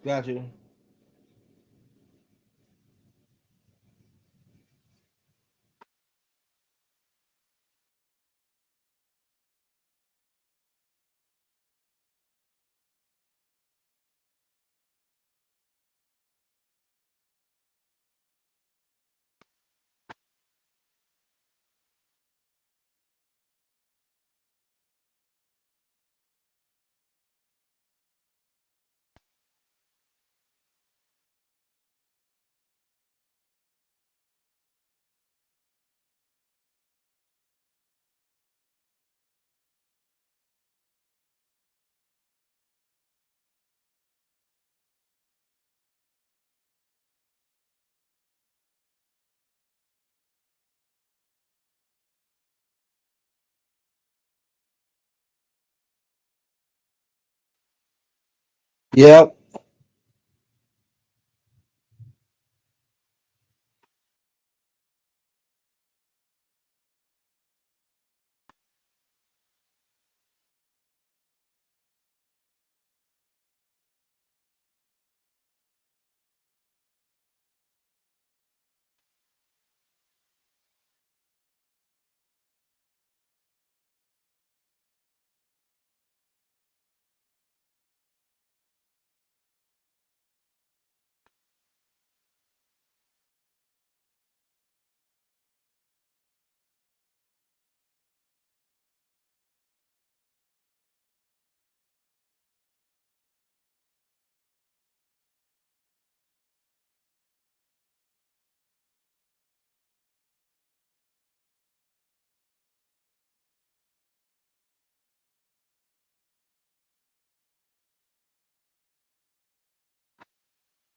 Got you. Yep.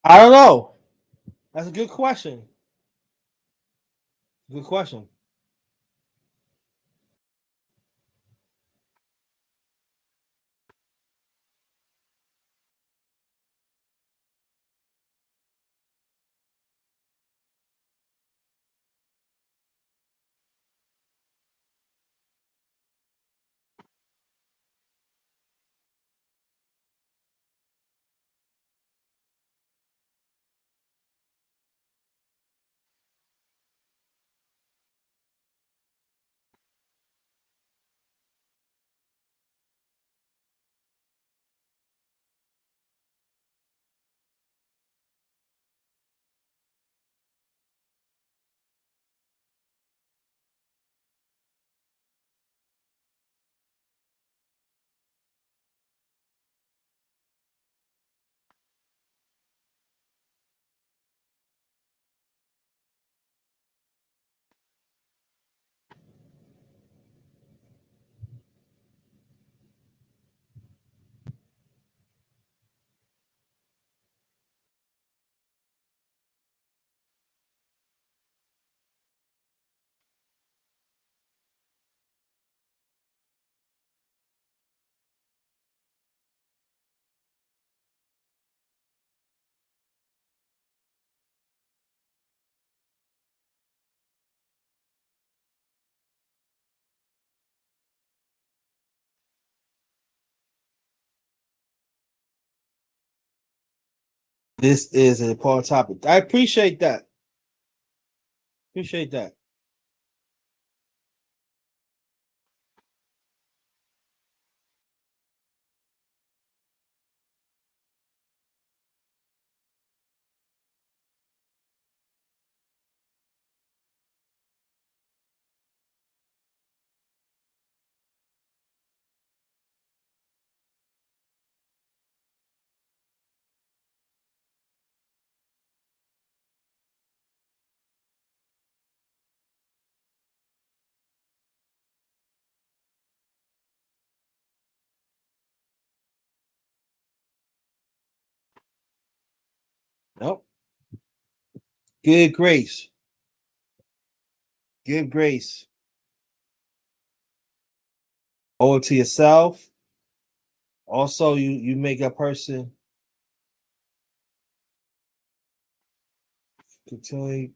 I don't know. That's a good question. Good question. This is an important topic. I appreciate that. Appreciate that. Nope. Give grace. Give grace. Owe it to yourself. Also, you make a person continue.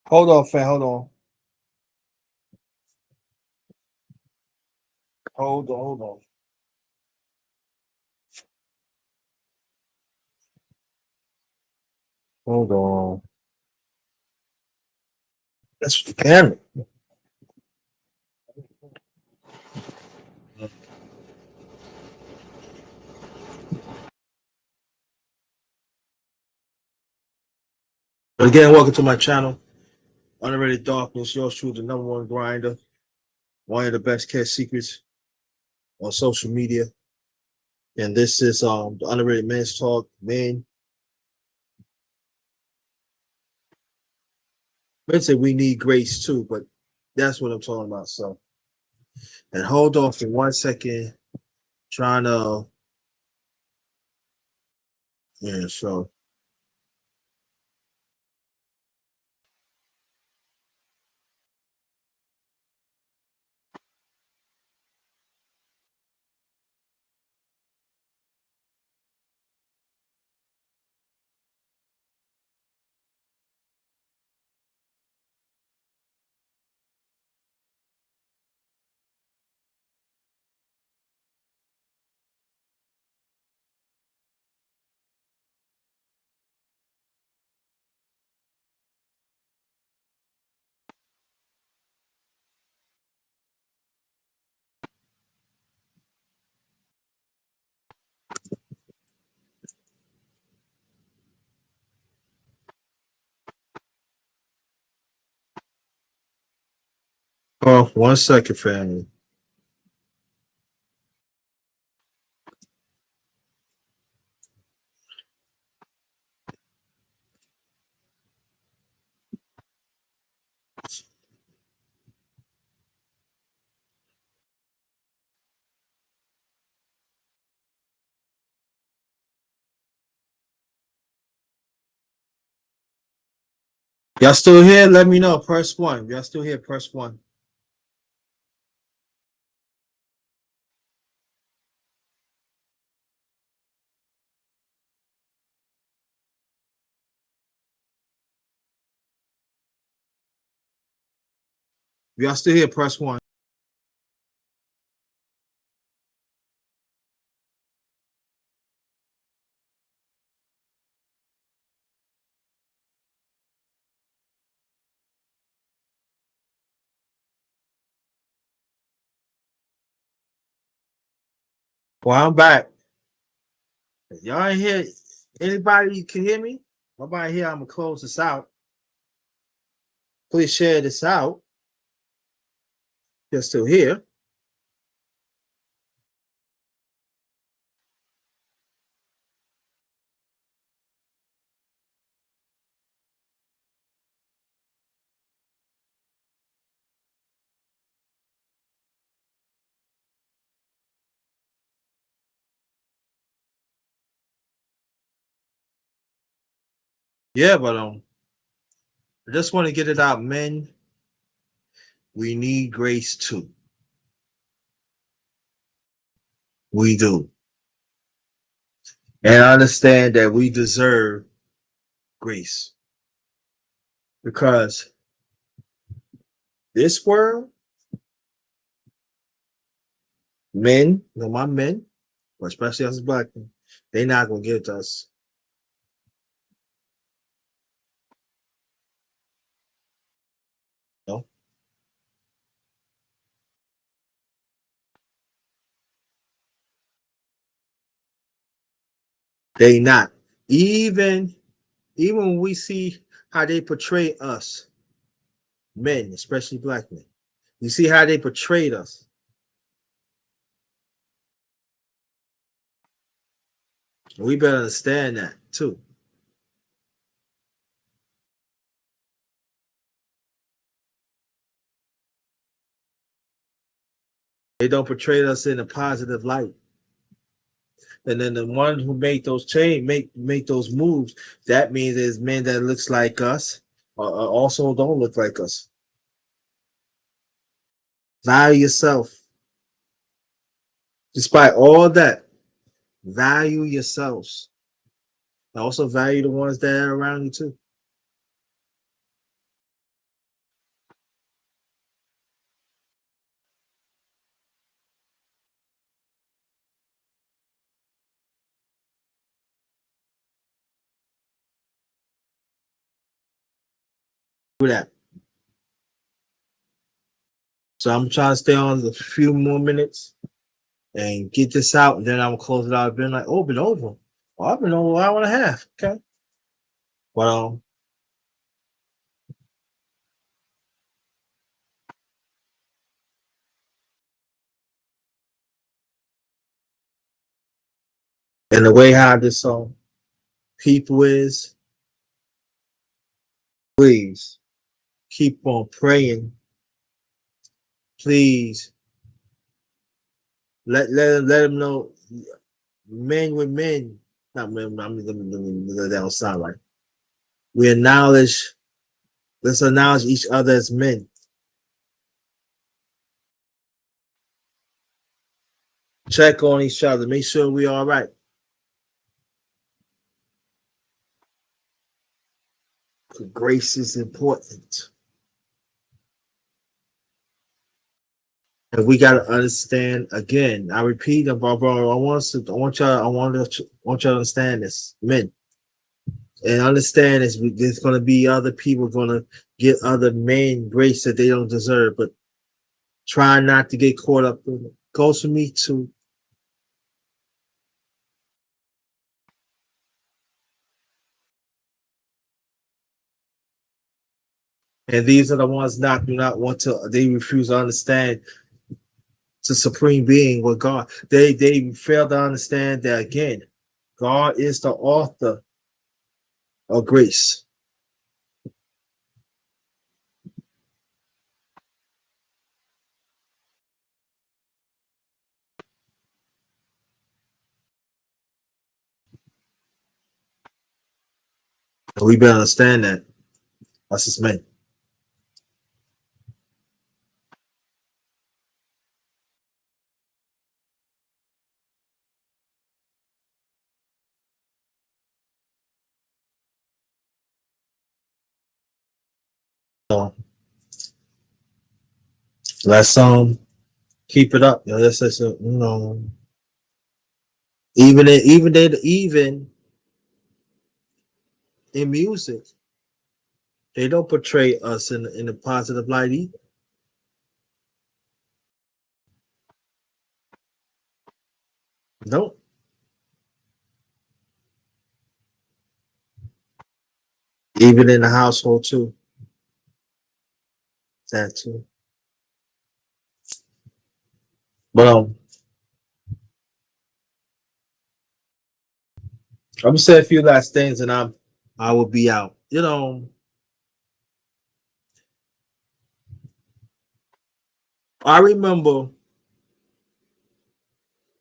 Hold on, fam. Hold on. Hold on. Hold on. Hold on. That's damn it. Again, welcome to my channel. Underrated Darkness, yours truly, the number one grinder. One of the best kept secrets on social media. And this is the Underrated Men's Talk. Men, men say we need grace too, but that's what I'm talking about. So, and hold on for 1 second. Trying to, yeah, so. Oh, 1 second, family. Y'all still here? Let me know. Press one. Y'all still here? Press one. If y'all still here? Press one. Well, I'm back. Y'all ain't here. Anybody can hear me? Nobody here. I'm gonna close this out. Please share this out. You're still here. Yeah, but I just want to get it out, men. We need grace too. We do. And I understand that we deserve grace. Because this world, men, you know, my men, especially us as black men, they're not gonna give it to us. They not. Even even when we see how they portray us, men, especially black men. You see how they portrayed us. We better understand that too. They don't portray us in a positive light. And then the one who made those change, make those moves, that means there's men that looks like us, also don't look like us. Value yourself. Despite all that, value yourselves. Also value the ones that are around you too. Do that. So I'm trying to stay on a few more minutes and get this out, and then I'm gonna close it out. I've been like, oh, been over. Oh, I've been over an hour and a half. Okay. Well, and the way how this people is, please keep on praying. Please let them know, men with men. Not men. That don't sound right. We acknowledge. Let's acknowledge each other as men. Check on each other. Make sure we all right. Grace is important, and we got to understand. Again, I repeat, bro. I want y'all to understand this, men, and understand this. There's going to be other people going to get other men grace that they don't deserve, but try not to get caught up in it. Goes for me too. And these are the ones not do not want to. They refuse to understand the supreme being with God. They fail to understand that again. God is the author of grace. We better understand that. Us as men. So let's keep it up. Even in music, they don't portray us in a positive light either. No, even in the household too. That too. But I'm gonna say a few last things, and I will be out. I remember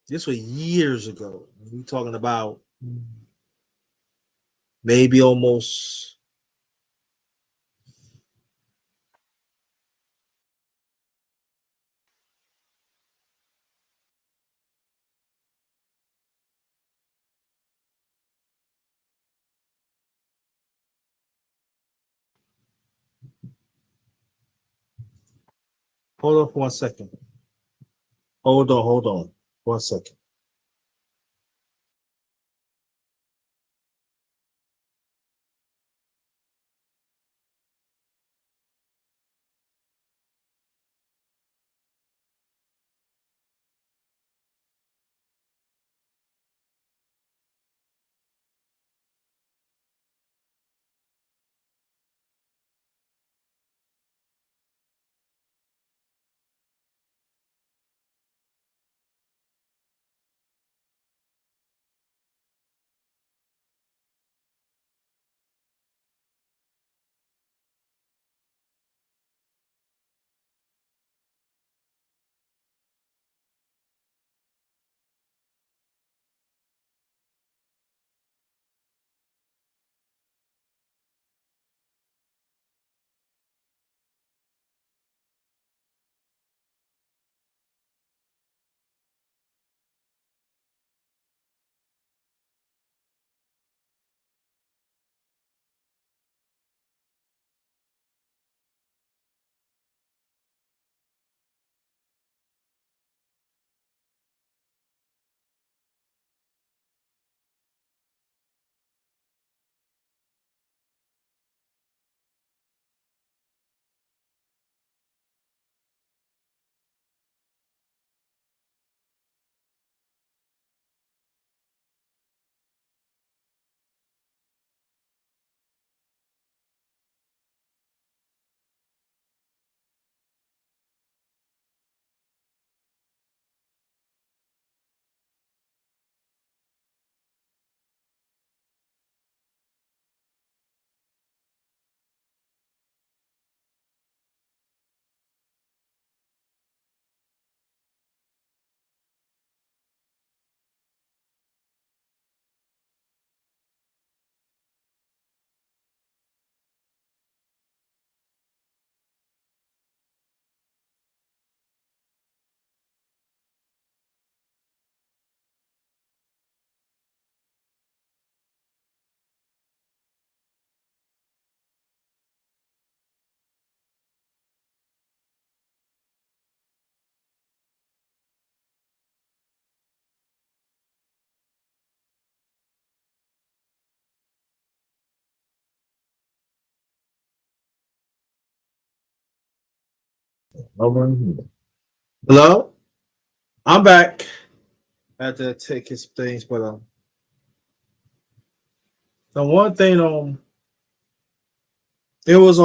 this was years ago. We talking about maybe almost. Hold on for 1 second. Hold on. 1 second. Hello, I'm back. I had to take his things, but the one thing it was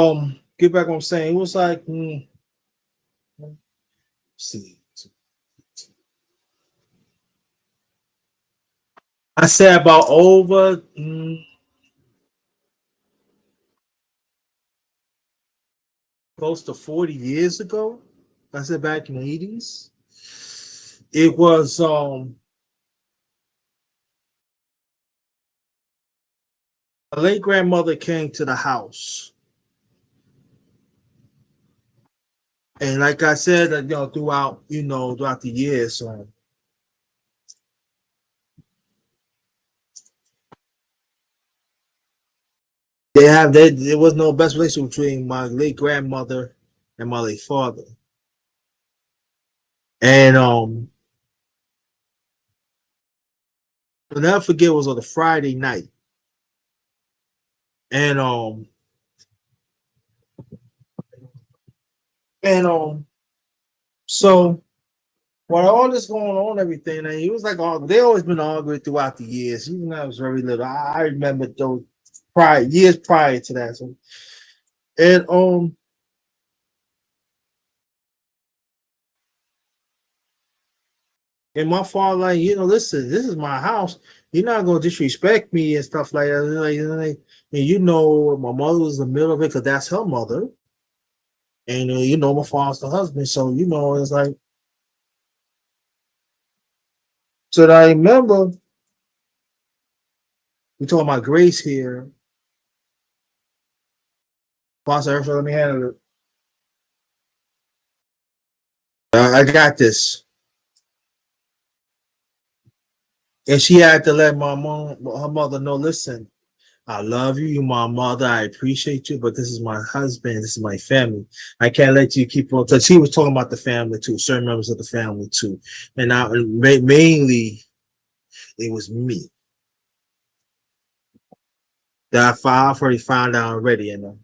get back what I'm saying. It was like let's see, I said about over close to 40 years ago. I said back in the 80s. It was a late grandmother came to the house, and like I said, throughout the years, there was no best relationship between my late grandmother and my late father, and I'll never forget it was on a Friday night, and so while all this going on, everything, and he was like, oh, they always been arguing throughout the years. Even when I was very little, I remember those years prior to that. So, and and my father, like, listen, this is my house. You're not gonna disrespect me and stuff like that. And my mother was in the middle of it because that's her mother, and my father's the husband. So it's like, so that I remember we talking about grace here. Pastor Ursula, let me handle it. I got this. And she had to let her mother know, listen, I love you, you're my mother, I appreciate you, but this is my husband, this is my family. I can't let you keep on, because he was talking about the family too, certain members of the family too. And now, mainly, it was me that I've already found out already. And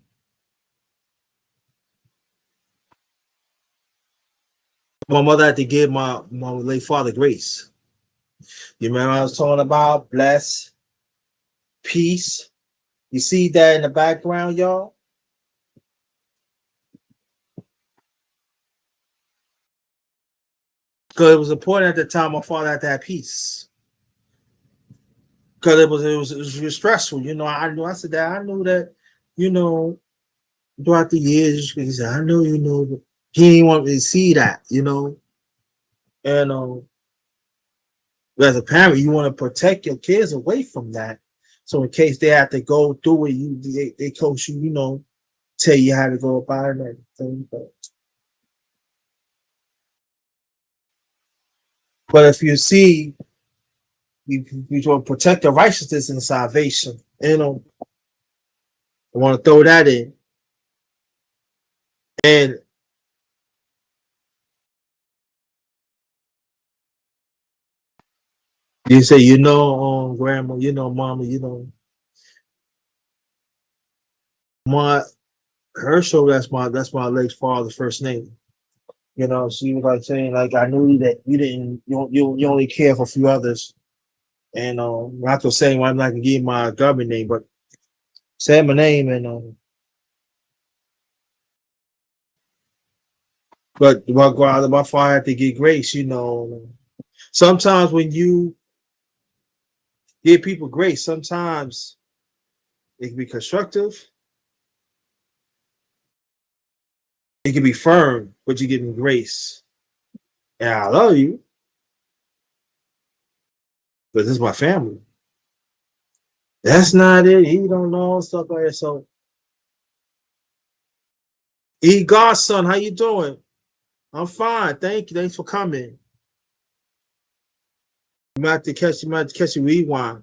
my mother had to give my late father grace. You remember I was talking about bless, peace. You see that in the background, y'all? Because it was important at the time my father had to have peace. Because it was stressful. I knew I said that I knew that, you know, throughout the years, he said, I know but he didn't want me to see that. And as a parent, you want to protect your kids away from that. So in case they have to go through it, they coach you, tell you how to go about it and everything. But if you see, you want to protect the righteousness and salvation. I want to throw that in. And you say, grandma, mama, my Herschel, that's my late father's first name. She was like saying, like, I knew that you didn't, you only care for a few others. And not to say I'm not gonna give my government name, but say my name. And but my father had to get grace. Sometimes when you give people grace, sometimes it can be constructive, it can be firm, but you give them grace. And I love you, but this is my family. That's not it. He don't know stuff like that. So, Godson, how you doing? I'm fine. Thank you. Thanks for coming. You might have to catch a rewind.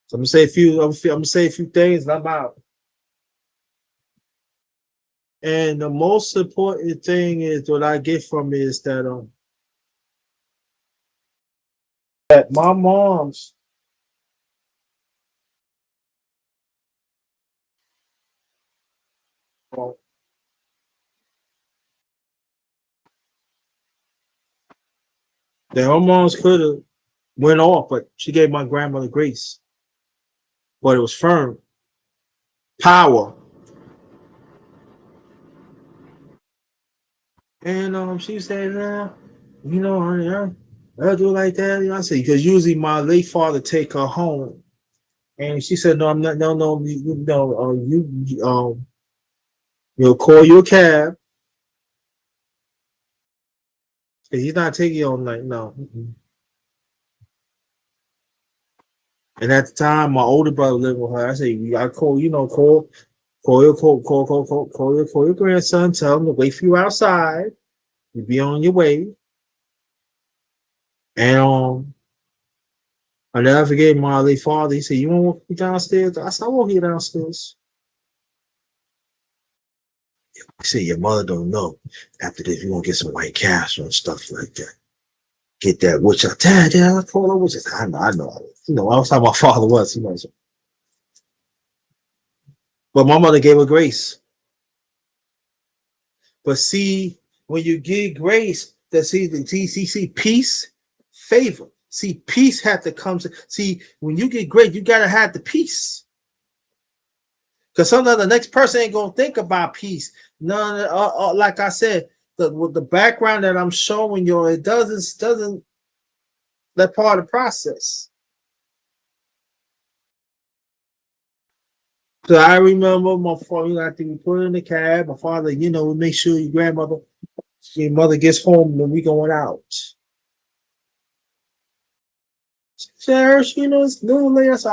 So I'm gonna say a few things and I'm out. And the most important thing is what I get from it is that my mom's The hormones could have went off, but she gave my grandmother grace. But it was firm power. And she said, "Nah, honey, I'll do it like that." I said, because usually my late father take her home, and she said, "No, I'm not. No, no, you'll call your cab. He's not taking you all night. No." And at the time, my older brother lived with her. I said, "You gotta call. Call your grandson. Tell him to wait for you outside. You be on your way." And I never forget my late father. He said, "You want to walk me downstairs?" I said, "I won't get downstairs." He said, "Your mother don't know. After this, you're gonna get some white castle and stuff like that. Get that witch out. Dad, I call her witches. I know, I know. I was how my father was, But my mother gave her grace. But see, when you give grace, that see peace, favor. See, peace had to come to see when you get grace, you gotta have the peace. Because sometimes the next person ain't gonna think about peace. None, like I said, with the background that I'm showing you, it doesn't that part of the process. So I remember my father, I think we put in the cab. My father, we make sure your mother gets home when we going out. Cherish, it's new later. So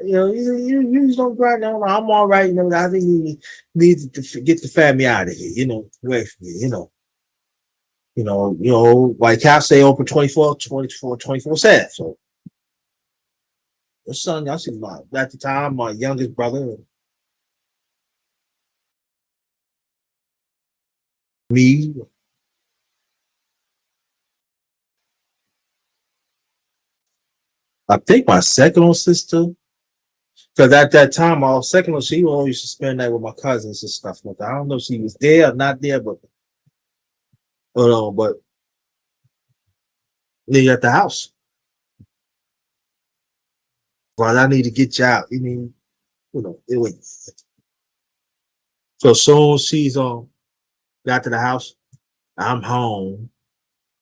you just don't grind down. I'm all right. I think you need to get the family out of here. Away from me. White Cow stay open 24/7. So the son, I see at the time, my youngest brother, me, I think my second sister. Because at that time, my second she always used to spend that with my cousins and stuff like that. I don't know if she was there or not there, but they at the house. Well, I need to get you out. It was so soon as she's got to the house. I'm home.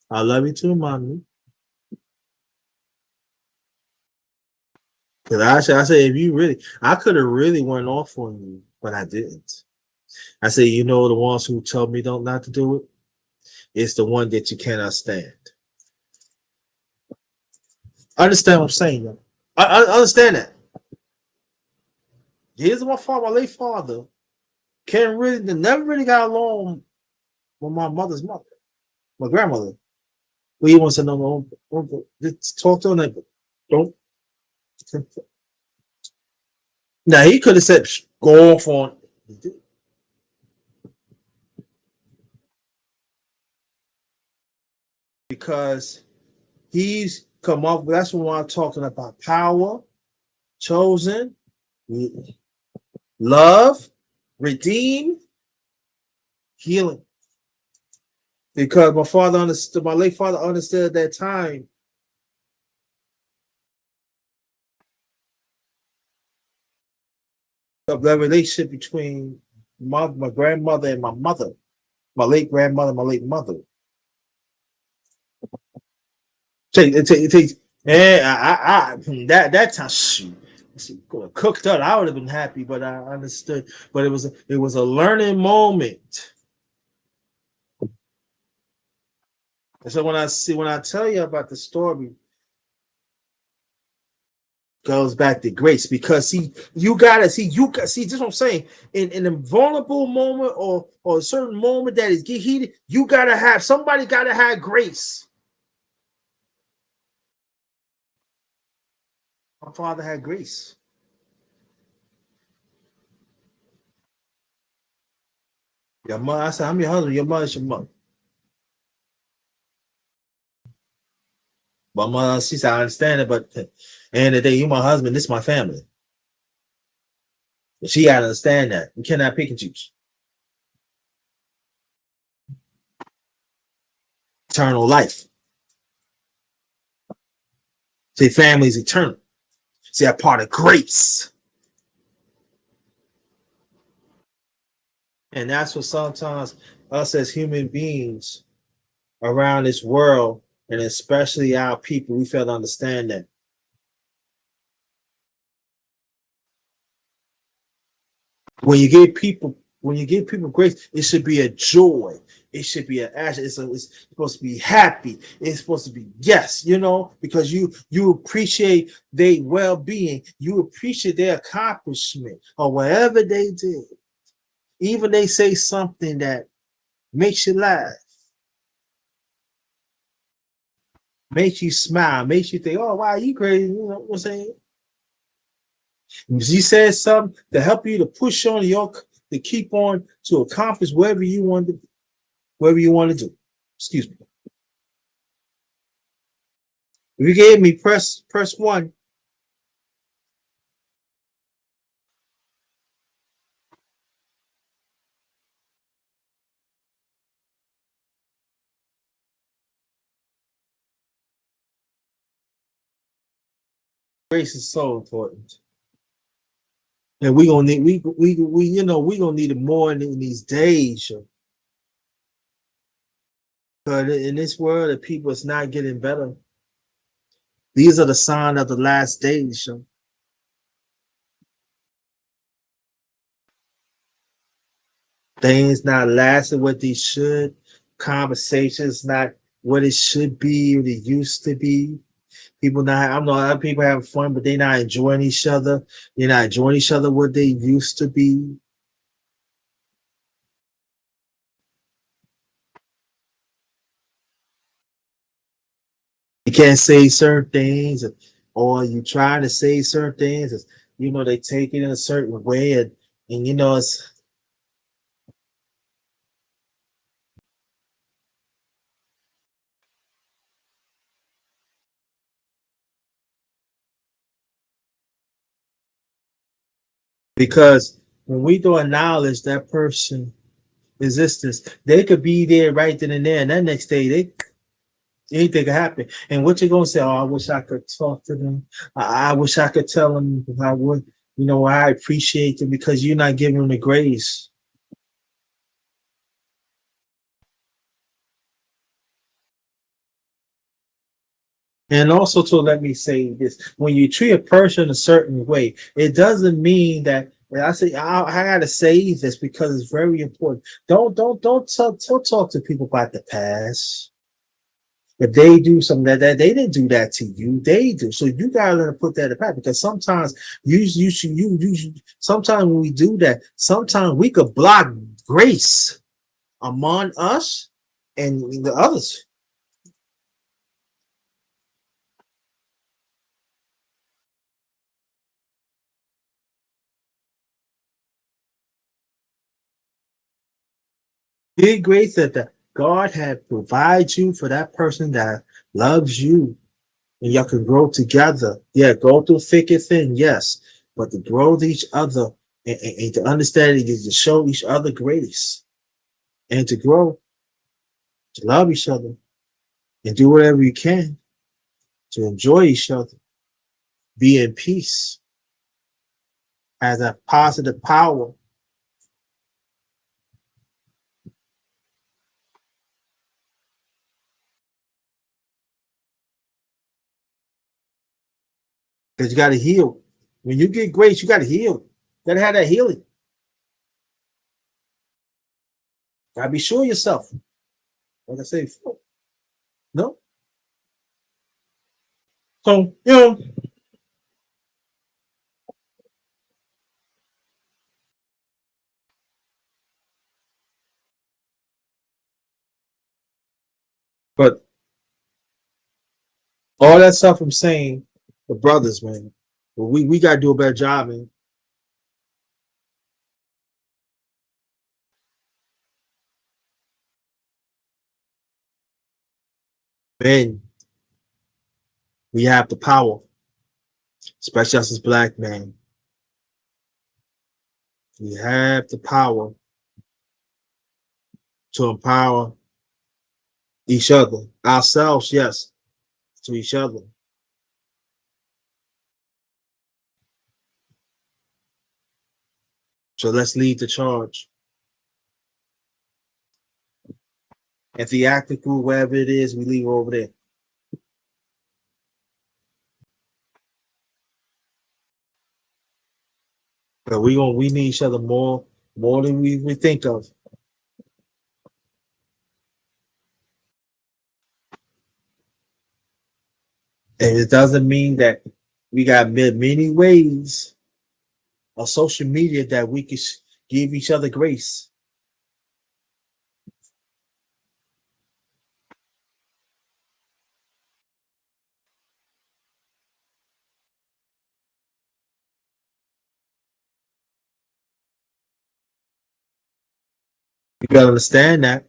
I love you too, mommy. Cause I said, if you really, I could have really went off on you, but I didn't. I said, the ones who tell me don't not to do it, it's the one that you cannot stand. Understand what I'm saying, though? I understand that. Here's my father, my late father, can't really, never really got along with my mother's mother, my grandmother. Well, he wants to know, just talk to her, don't. Now he could have said, go off on, because he's come up. That's what I'm talking about: power, chosen, love, redeem, healing. Because my father understood, my late father understood at that time of the relationship between my grandmother and my mother, my late grandmother, my late mother. It takes, yeah, that time, shoot, cooked up. I would have been happy, but I understood. But it was a learning moment. And so when I tell you about the story, goes back to grace, because you gotta see this is what I'm saying. In a vulnerable moment, or a certain moment that is get heated, you gotta have somebody gotta have grace. My father had grace. Your mother, I said, I'm your husband, your mother's your mother. But mother, she said, I understand it, but at the end of the day, you my husband, this is my family. But she gotta understand that. You cannot pick and choose. Eternal life. See, family is eternal. See, that part of grace. And that's what sometimes us as human beings around this world, and especially our people, we fail to understand that. When you give people grace, it should be a joy. It should be an action. It's supposed to be happy. It's supposed to be yes, because you appreciate their well-being. You appreciate their accomplishment or whatever they did. Even they say something that makes you laugh, makes you smile, makes you think, oh wow, you crazy. You know what I'm saying? She said something to help you to push on to keep on to accomplish whatever you want to do. Excuse me. If you gave me press one. Grace is so important, and we gonna need we gonna need it more in these days. But in this world, the people is not getting better. These are the sign of the last days. Things not lasting what they should. Conversations not what it should be, what it used to be. People not, I know other people having fun, but they're not enjoying each other. They're not enjoying each other what they used to be. You can't say certain things, or you trying to say certain things. They take it in a certain way, and it's because when we don't acknowledge that person existence, they could be there right then and there, and that next day anything could happen. And what you're gonna say? Oh, I wish I could talk to them. I wish I could tell them I would. I appreciate them because you're not giving them the grace. And also, to let me say this: when you treat a person a certain way, it doesn't mean that. And I say I gotta say this because it's very important. Don't talk to people about the past. If they do something that they didn't do that to you, they do. So you gotta let them put that in the past because sometimes sometimes when we do that, sometimes we could block grace among us and the others. Big grace that God had provided you for that person that loves you, and y'all can grow together. Yeah, go through thick and thin, yes, but to grow with each other and to understand it is to show each other grace and to grow, to love each other and do whatever you can to enjoy each other, be in peace, has a positive power. Because you got to heal. When you get grace, you got to heal. You got to have that healing. Got to be sure of yourself. Like I say, no. So, but all that stuff I'm saying, the brothers, man, well, we got to do a better job, man. Men, we have the power, especially us as black men. We have the power to empower each other, ourselves, yes, to each other. So let's lead the charge. And theatrical, wherever it is, we leave over there. But we need each other more than we think of. And it doesn't mean that we got many ways of social media that we can give each other grace. You gotta understand that.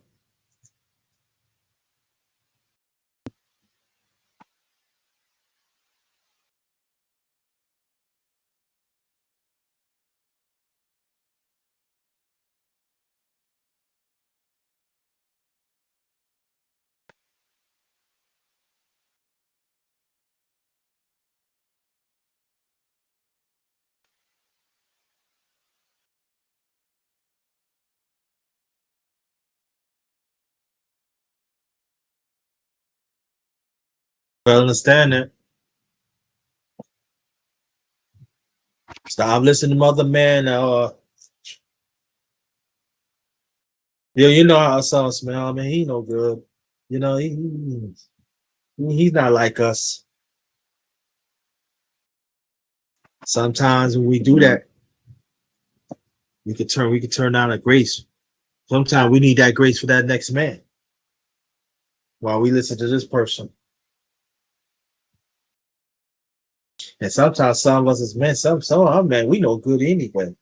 You gotta understand that. Stop listening to other man. You know how some smell. I mean, he no good. You know, he's not like us. Sometimes when we do that, we could turn down a grace. Sometimes we need that grace for that next man while we listen to this person. And sometimes some of us as men, some of our men, we know good anyway.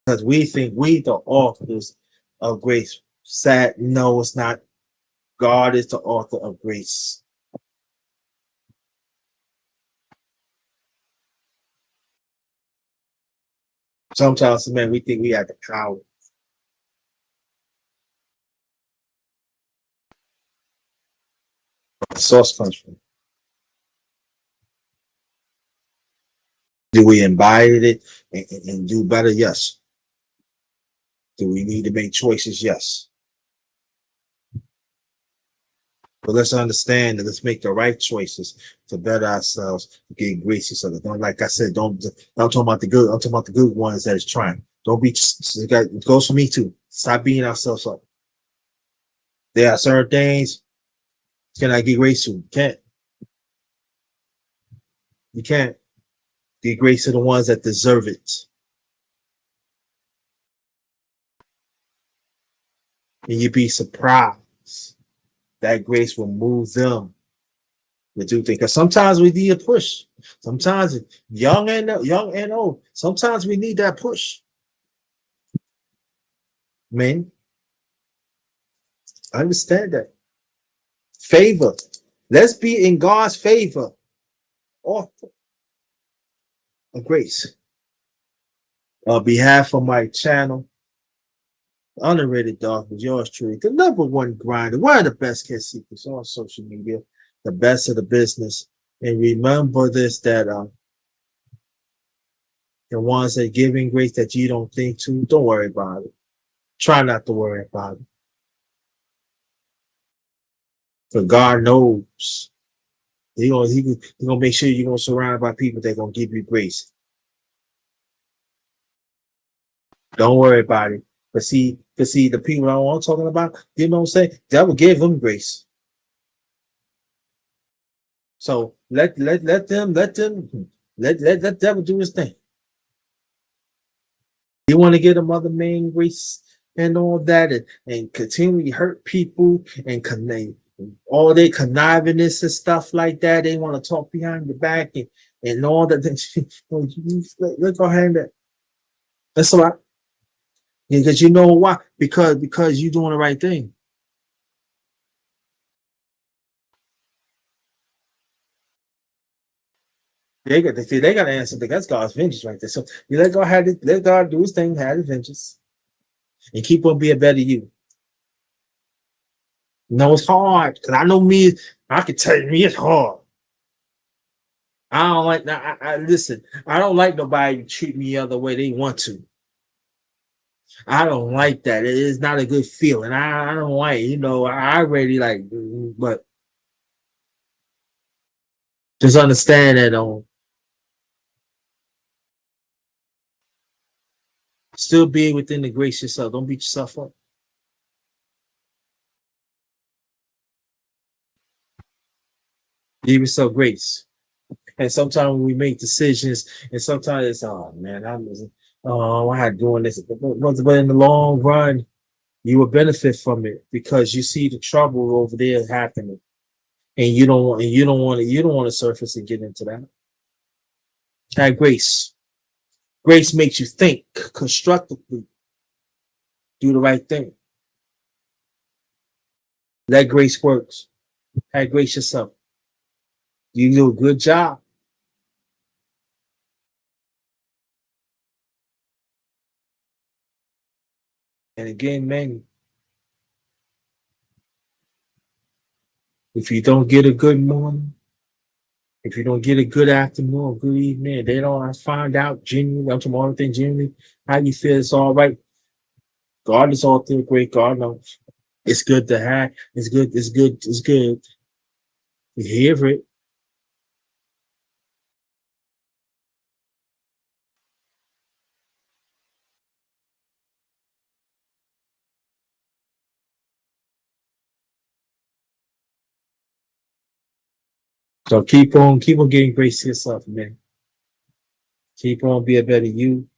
Because we think we the authors of grace. Sad, no, it's not. God is the author of grace. Sometimes, man, we think we have the power. The source comes from. Do we embody it and do better? Yes. Do we need to make choices? Yes. But let's understand that let's make the right choices to better ourselves, to get grace each other. Don't, like I said, don't talk about the good. I'm talking about the good ones that is trying. Don't be. It goes for me too. Stop beating ourselves up. There are certain things can I get grace to? You can't. You can't get grace to the ones that deserve it. And you'd be surprised that grace will move them to do things. Because sometimes we need a push. Sometimes young and old. Sometimes we need that push. Men, I understand that. Favor. Let's be in God's favor. Author of grace. On behalf of my channel, Underrated Dog with yours truly, the number one grinder, one of the best kid secrets on social media, the best of the business. And remember this, that the ones that giving grace that you don't think to, don't worry about it. Try not to worry about it. For God knows. He gonna make sure you're gonna surround by people that gonna give you grace. Don't worry about it. But see, the people I'm talking about, you know what I'm saying? That will give them grace. So let devil do his thing. You want to get a mother main grace and all that, and continually hurt people and connect all their connivingness and stuff like that. They want to talk behind your back and all that. Let's go ahead and that's all right. Because you know why? Because you're doing the right thing. They got to answer. That's God's vengeance right there. So you let God do his thing, have his vengeance, and keep on being better you. No, it's hard. Cause I know me, I can tell you me it's hard. I don't like that. I listen. I don't like nobody to treat me the other way they want to. I don't like that. It is not a good feeling. I don't like. I already like. But just understand that. Still be within the grace yourself. Don't beat yourself up. Give yourself grace. And sometimes when we make decisions, and sometimes it's, oh man, I had doing this. But in the long run, you will benefit from it because you see the trouble over there happening, and you don't want to surface and get into that. Have grace. Grace makes you think constructively, do the right thing. That grace works. Have grace yourself. You do a good job. And again, man, if you don't get a good morning, if you don't get a good afternoon or good evening, they don't find out genuinely, I'm tomorrow thing genuinely, how you feel, it's all right. God is all through great. God knows. It's good to have. It's good. It's good. It's good. You hear it. So keep on getting grace to yourself, man. Keep on be a better you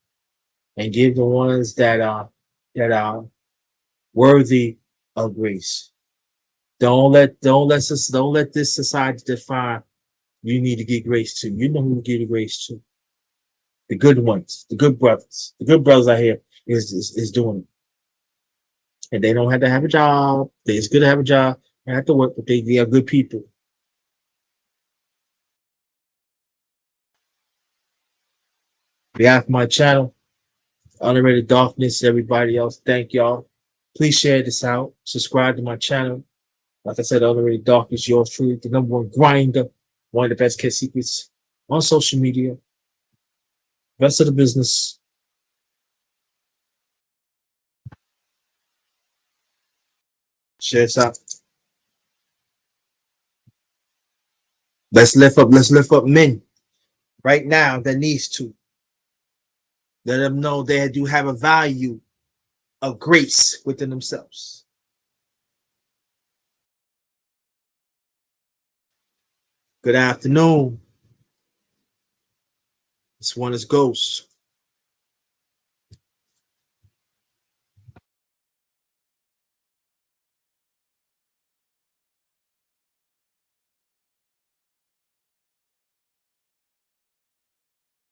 and give the ones that are worthy of grace. Don't let this society define you need to get grace to. You know who to give grace to. The good ones, the good brothers. The good brothers out here is doing it. And they don't have to have a job. It's good to have a job and have to work, but they are good people. On behalf of my channel, Underrated Darkness, everybody else, thank y'all. Please share this out. Subscribe to my channel. Like I said, Underrated Darkness, yours truly, the number one grinder, one of the best kept secrets on social media. Rest of the business. Share this out. Let's lift up men right now that needs to. Let them know they do have a value of grace within themselves. Good afternoon. This one is Ghost.